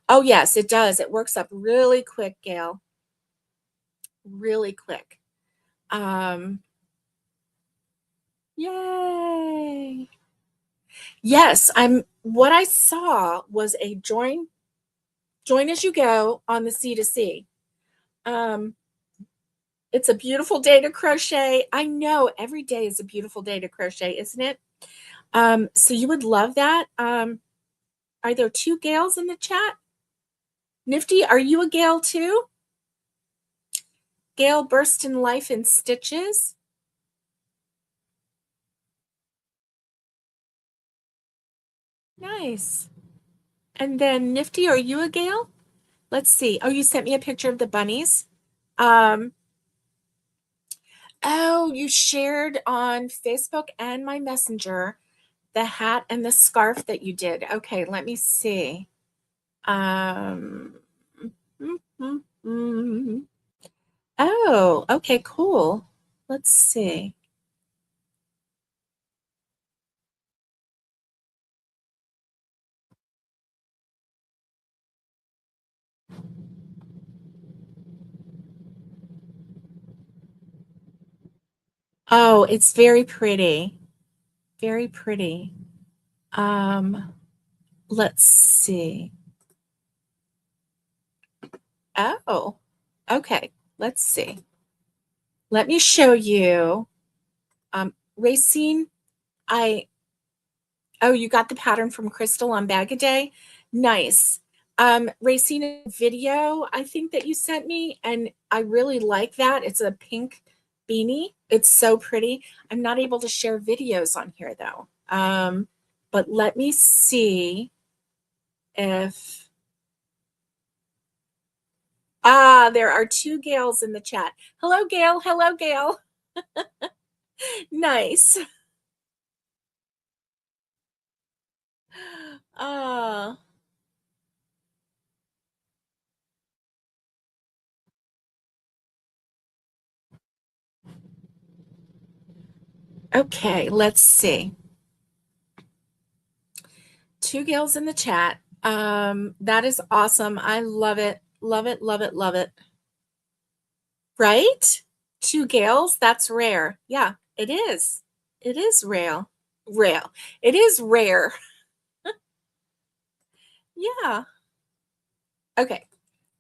Oh, yes, it does. It works up really quick, Gail. Really quick. Yay. Yes, what I saw was a join as you go on the C2C. It's a beautiful day to crochet. I know every day is a beautiful day to crochet, isn't it? So you would love that. Are there 2 Gales in the chat? Nifty, are you a Gale too? Gale burst in life in stitches. Nice. And then Nifty, are you a Gale? Let's see. Oh, you sent me a picture of the bunnies. Oh, you shared on Facebook and my messenger the hat and the scarf that you did. Okay, let me see. Mm, mm, mm. Oh, okay, cool. Let's see. Oh, it's very pretty. Very pretty. Let's see. Oh, okay. Let's see. Let me show you. Racine, oh, you got the pattern from Crystal on Bag-A-Day? Nice. Racine video, I think that you sent me, and I really like that. It's a pink beanie. It's so pretty. I'm not able to share videos on here though. But let me see if Ah, there are two Gails in the chat. Hello, Gail. Hello, Gail. Nice. Uh, okay, let's see. Two Gails in the chat. That is awesome. I love it. Love it, love it, love it. Right? Two Gails, that's rare. Yeah, it is. It is rare. Rare. It is rare. Yeah. Okay,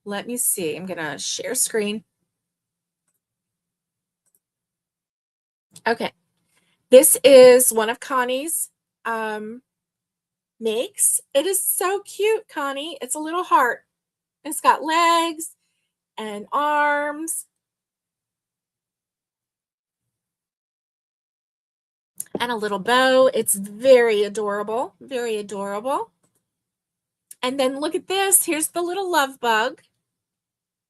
let me see. I'm gonna share screen. Okay, this is one of Connie's makes. It is so cute, Connie. It's a little heart. It's got legs and arms and a little bow. It's very adorable, very adorable. And then look at this. Here's the little love bug.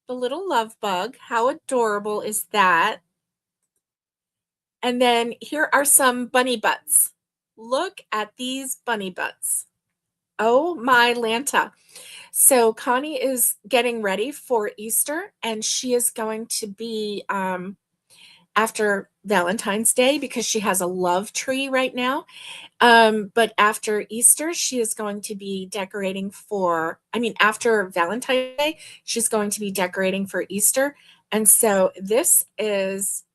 The little love bug. How adorable is that? And then here are some bunny butts. Look at these bunny butts. Oh my Lanta. So Connie is getting ready for Easter, and she is going to be after Valentine's Day because she has a love tree right now. But after Easter, she is going to be decorating for, after Valentine's Day, she's going to be decorating for Easter. And so this is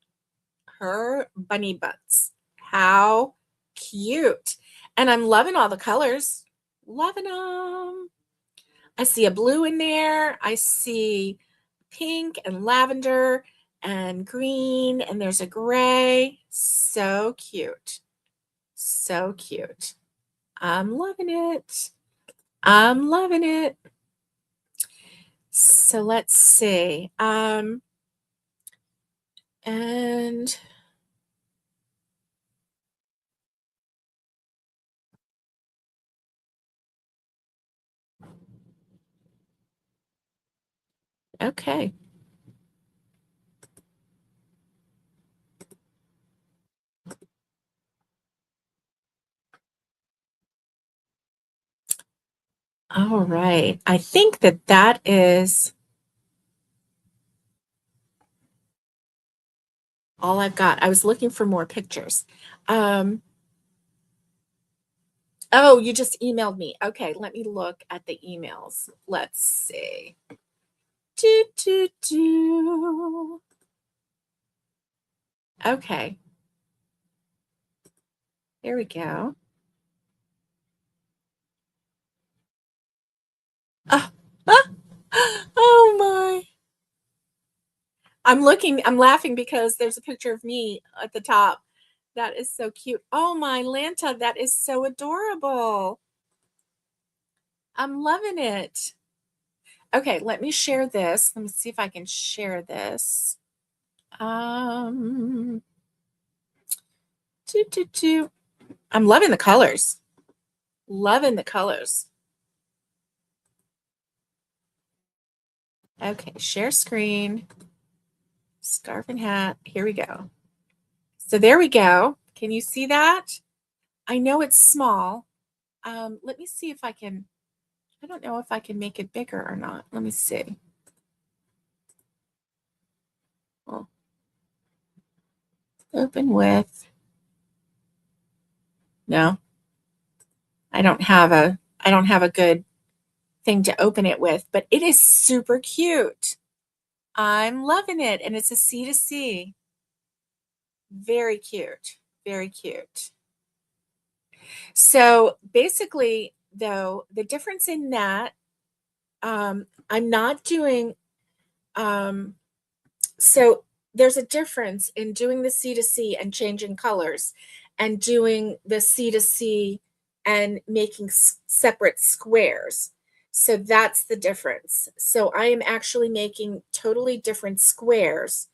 her bunny butts. How cute. And I'm loving all the colors. Loving them. I see a blue in there. I see pink and lavender and green, and there's a gray. So cute. So cute. I'm loving it. I'm loving it. So let's see. And okay. All right. I think that is all I've got. I was looking for more pictures. Oh, you just emailed me. Okay, let me look at the emails. Let's see. Okay. There we go. Ah, ah, oh my. I'm laughing because there's a picture of me at the top. That is so cute. Oh my Lanta, that is so adorable. I'm loving it. Okay, let me share this. Let me see if I can share this. I'm loving the colors. Loving the colors. Okay, share screen. Scarf and hat. Here we go. So there we go. Can you see that? I know it's small. Let me see if I can, I don't know if I can make it bigger or not. Let me see. Well, open with, no, I don't have a good thing to open it with, but it is super cute. I'm loving it. And it's a C2C. Very cute. Very cute. So basically, though, the difference in that, I'm not doing, so there's a difference in doing the C2C and changing colors and doing the C2C and making separate squares. So that's the difference. So I am actually making totally different squares.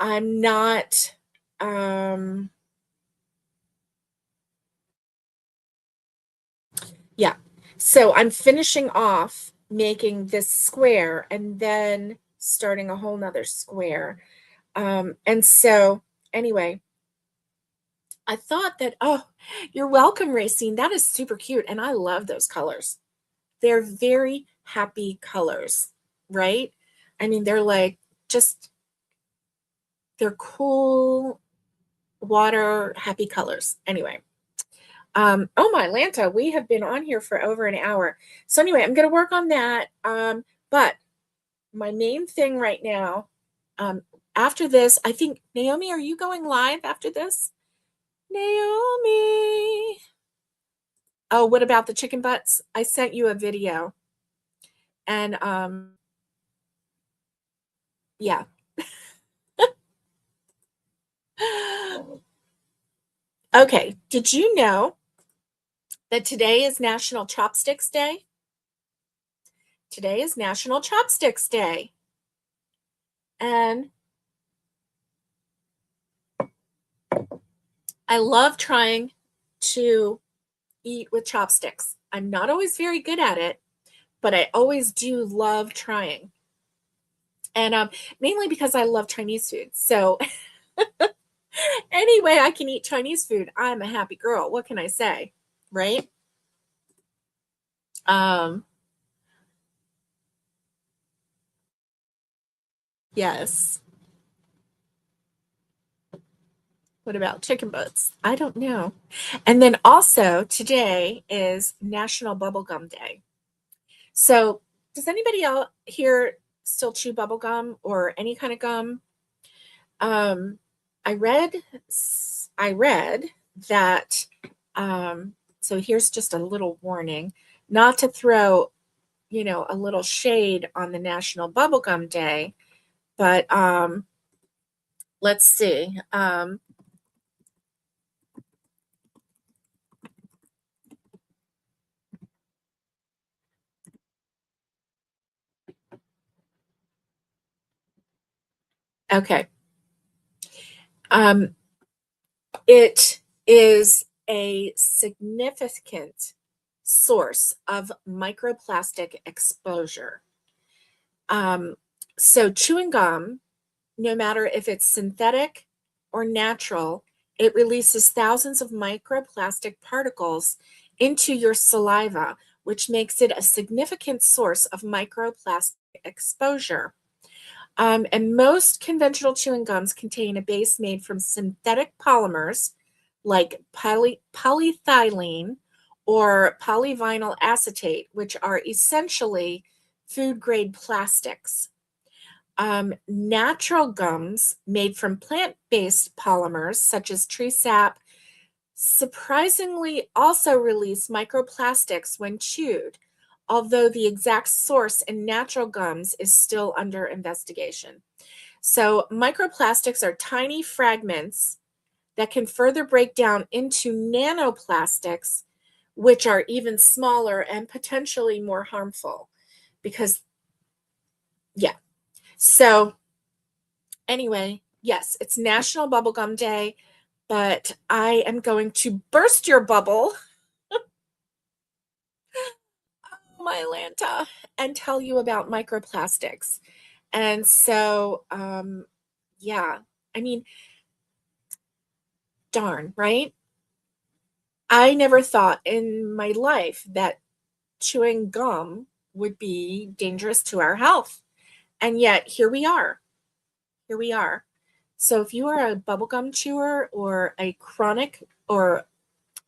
I'm not, yeah. So I'm finishing off making this square, and then starting a whole nother square. And so anyway, I thought that, oh, you're welcome, Racine. That is super cute. And I love those colors. They're very happy colors, right? I mean, they're like just, they're cool water, happy colors. Anyway. Oh my Lanta, we have been on here for over an hour. So anyway, I'm going to work on that. But my main thing right now, after this, I think, Naomi, are you going live after this? Naomi. Oh, what about the chicken butts? I sent you a video. And yeah. Okay, did you know that today is National Chopsticks Day? Today is National Chopsticks Day. And I love trying to eat with chopsticks. I'm not always very good at it, but I always do love trying. And mainly because I love Chinese food. So any way I can eat Chinese food, I'm a happy girl. What can I say? Right? Yes. What about chicken butts? I don't know. And then also today is National Bubblegum Day. So does anybody else here still chew bubble gum or any kind of gum? I read that, so here's just a little warning, not to throw, a little shade on the National Bubblegum Day, but let's see. Okay. It is a significant source of microplastic exposure. So chewing gum, no matter if it's synthetic or natural, it releases thousands of microplastic particles into your saliva, which makes it a significant source of microplastic exposure. And most conventional chewing gums contain a base made from synthetic polymers like polyethylene or polyvinyl acetate, which are essentially food-grade plastics. Natural gums made from plant-based polymers, such as tree sap, surprisingly also release microplastics when chewed, although the exact source in natural gums is still under investigation. So microplastics are tiny fragments that can further break down into nanoplastics, which are even smaller and potentially more harmful because, yeah. So anyway, yes, it's National Bubblegum Day, but I am going to burst your bubble, my Lanta, and tell you about microplastics. And so, yeah, I mean, darn, right? I never thought in my life that chewing gum would be dangerous to our health. And yet, here we are. Here we are. So if you are a bubblegum chewer or a chronic, or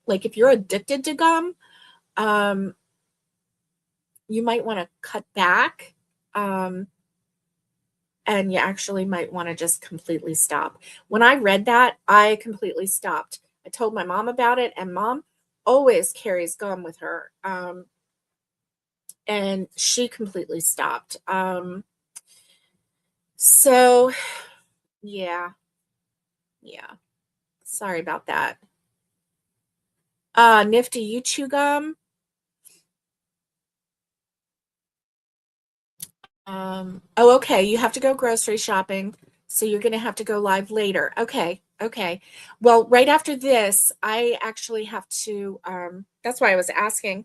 like if you're addicted to gum, you might want to cut back. And you actually might want to just completely stop. When I read that, I completely stopped. I told my mom about it, and Mom always carries gum with her. And she completely stopped. So yeah. Sorry about that. Nifty, you chew gum? Oh, okay. You have to go grocery shopping, so you're going to have to go live later. Okay. Well, right after this, I actually have to, that's why I was asking.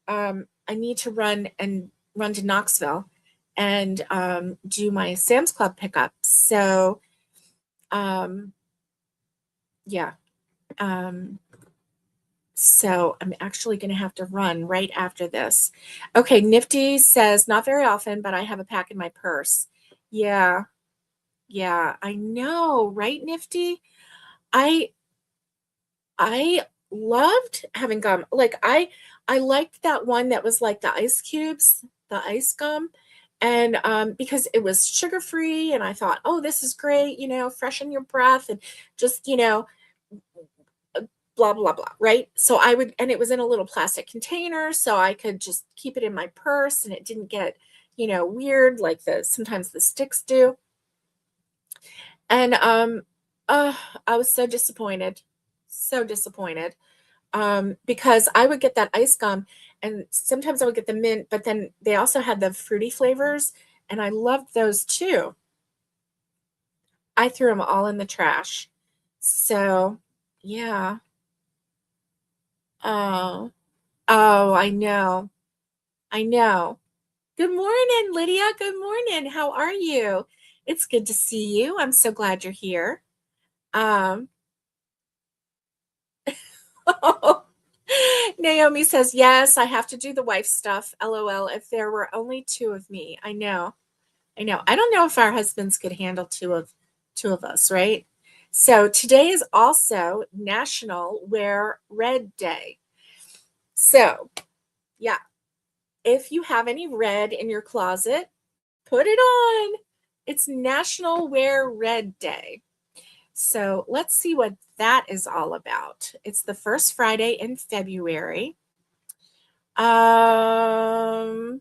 I need to run to Knoxville, and do my Sam's Club pickup. So yeah. So I'm actually going to have to run right after this. Okay, Nifty says, not very often, but I have a pack in my purse. Yeah, yeah, I know, right, Nifty? I loved having gum. Like I liked that one that was like the ice cubes, the ice gum. And because it was sugar free, and I thought, oh, this is great, freshen your breath and just, blah blah blah, right? So I would, and it was in a little plastic container, so I could just keep it in my purse and it didn't get weird like sometimes the sticks do. And I was so disappointed, so disappointed, because I would get that ice gum and sometimes I would get the mint, but then they also had the fruity flavors and I loved those too. I threw them all in the trash. So yeah. Oh, oh, I know. I know. Good morning, Lydia. Good morning. How are you? It's good to see you. I'm so glad you're here. Um, Naomi says, yes, I have to do the wife stuff. LOL. If there were only two of me. I know. I know. I don't know if our husbands could handle two of us, right? So today is also National Wear Red Day. So, yeah, if you have any red in your closet, put it on. It's National Wear Red Day. So let's see what that is all about. It's the first Friday in February. Okay,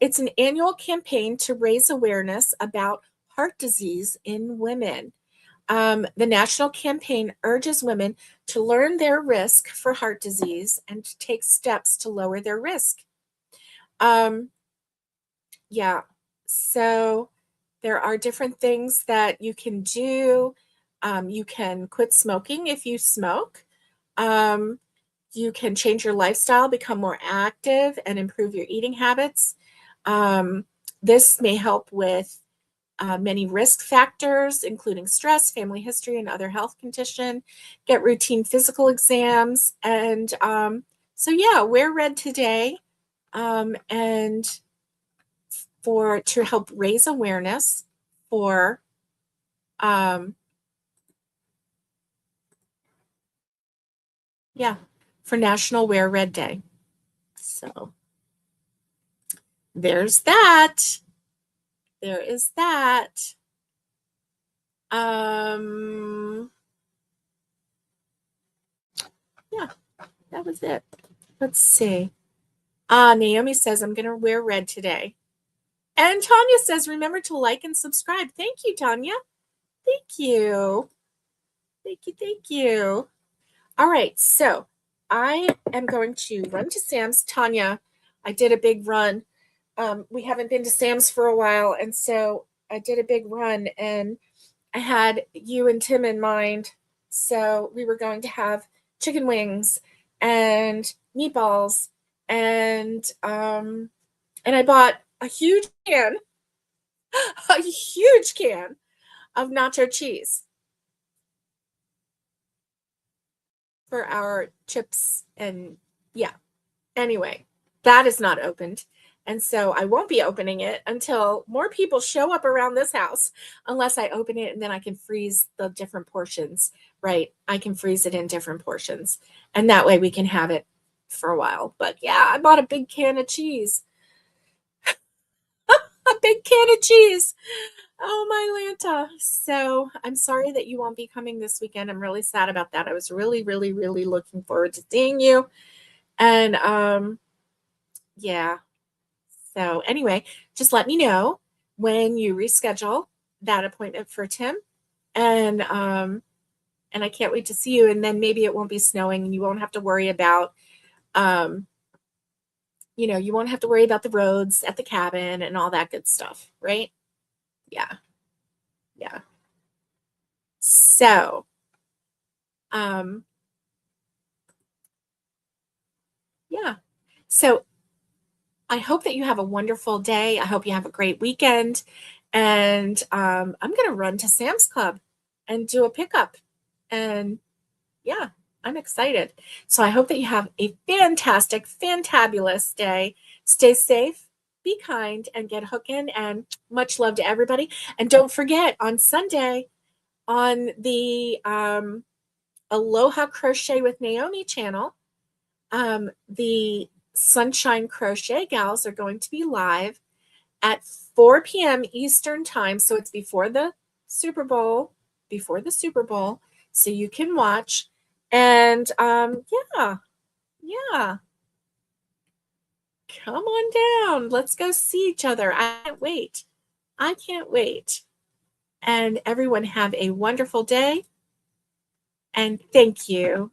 it's an annual campaign to raise awareness about heart disease in women. The national campaign urges women to learn their risk for heart disease and to take steps to lower their risk. Yeah, so there are different things that you can do. You can quit smoking if you smoke. Um, you can change your lifestyle, become more active, and improve your eating habits. This may help with many risk factors, including stress, family history, and other health condition. Get routine physical exams. And so, yeah, wear red today. And to help raise awareness for yeah, for National Wear Red Day. So there's that. There is that. Yeah, that was it. Let's see. Naomi says, I'm going to wear red today. And Tanya says, remember to like and subscribe. Thank you, Tanya. Thank you. Thank you. Thank you. All right. So I am going to run to Sam's. Tanya, I did a big run. We haven't been to Sam's for a while. And so I did a big run and I had you and Tim in mind. So we were going to have chicken wings and meatballs and I bought a huge can of nacho cheese for our chips. And yeah, anyway, that is not opened. And so I won't be opening it until more people show up around this house, unless I open it and then I can freeze the different portions, right? I can freeze it in different portions. And that way we can have it for a while. But yeah, I bought a big can of cheese. A big can of cheese. Oh, my Lanta. So I'm sorry that you won't be coming this weekend. I'm really sad about that. I was really, really, really looking forward to seeing you. And yeah. So anyway, just let me know when you reschedule that appointment for Tim. And I can't wait to see you. And then maybe it won't be snowing and you won't have to worry about you won't have to worry about the roads at the cabin and all that good stuff, right? Yeah. Yeah. So yeah. So I hope that you have a wonderful day. I hope you have a great weekend. And I'm going to run to Sam's Club and do a pickup. And yeah, I'm excited. So I hope that you have a fantastic, fantabulous day. Stay safe, be kind, and get hooking. And much love to everybody. And don't forget, on Sunday, on the Aloha Crochet with Naomi channel, the Sunshine Crochet Gals are going to be live at 4 p.m. Eastern time. So it's before the Super Bowl, so you can watch. And yeah, come on down. Let's go see each other. I can't wait. I can't wait. And everyone have a wonderful day. And thank you.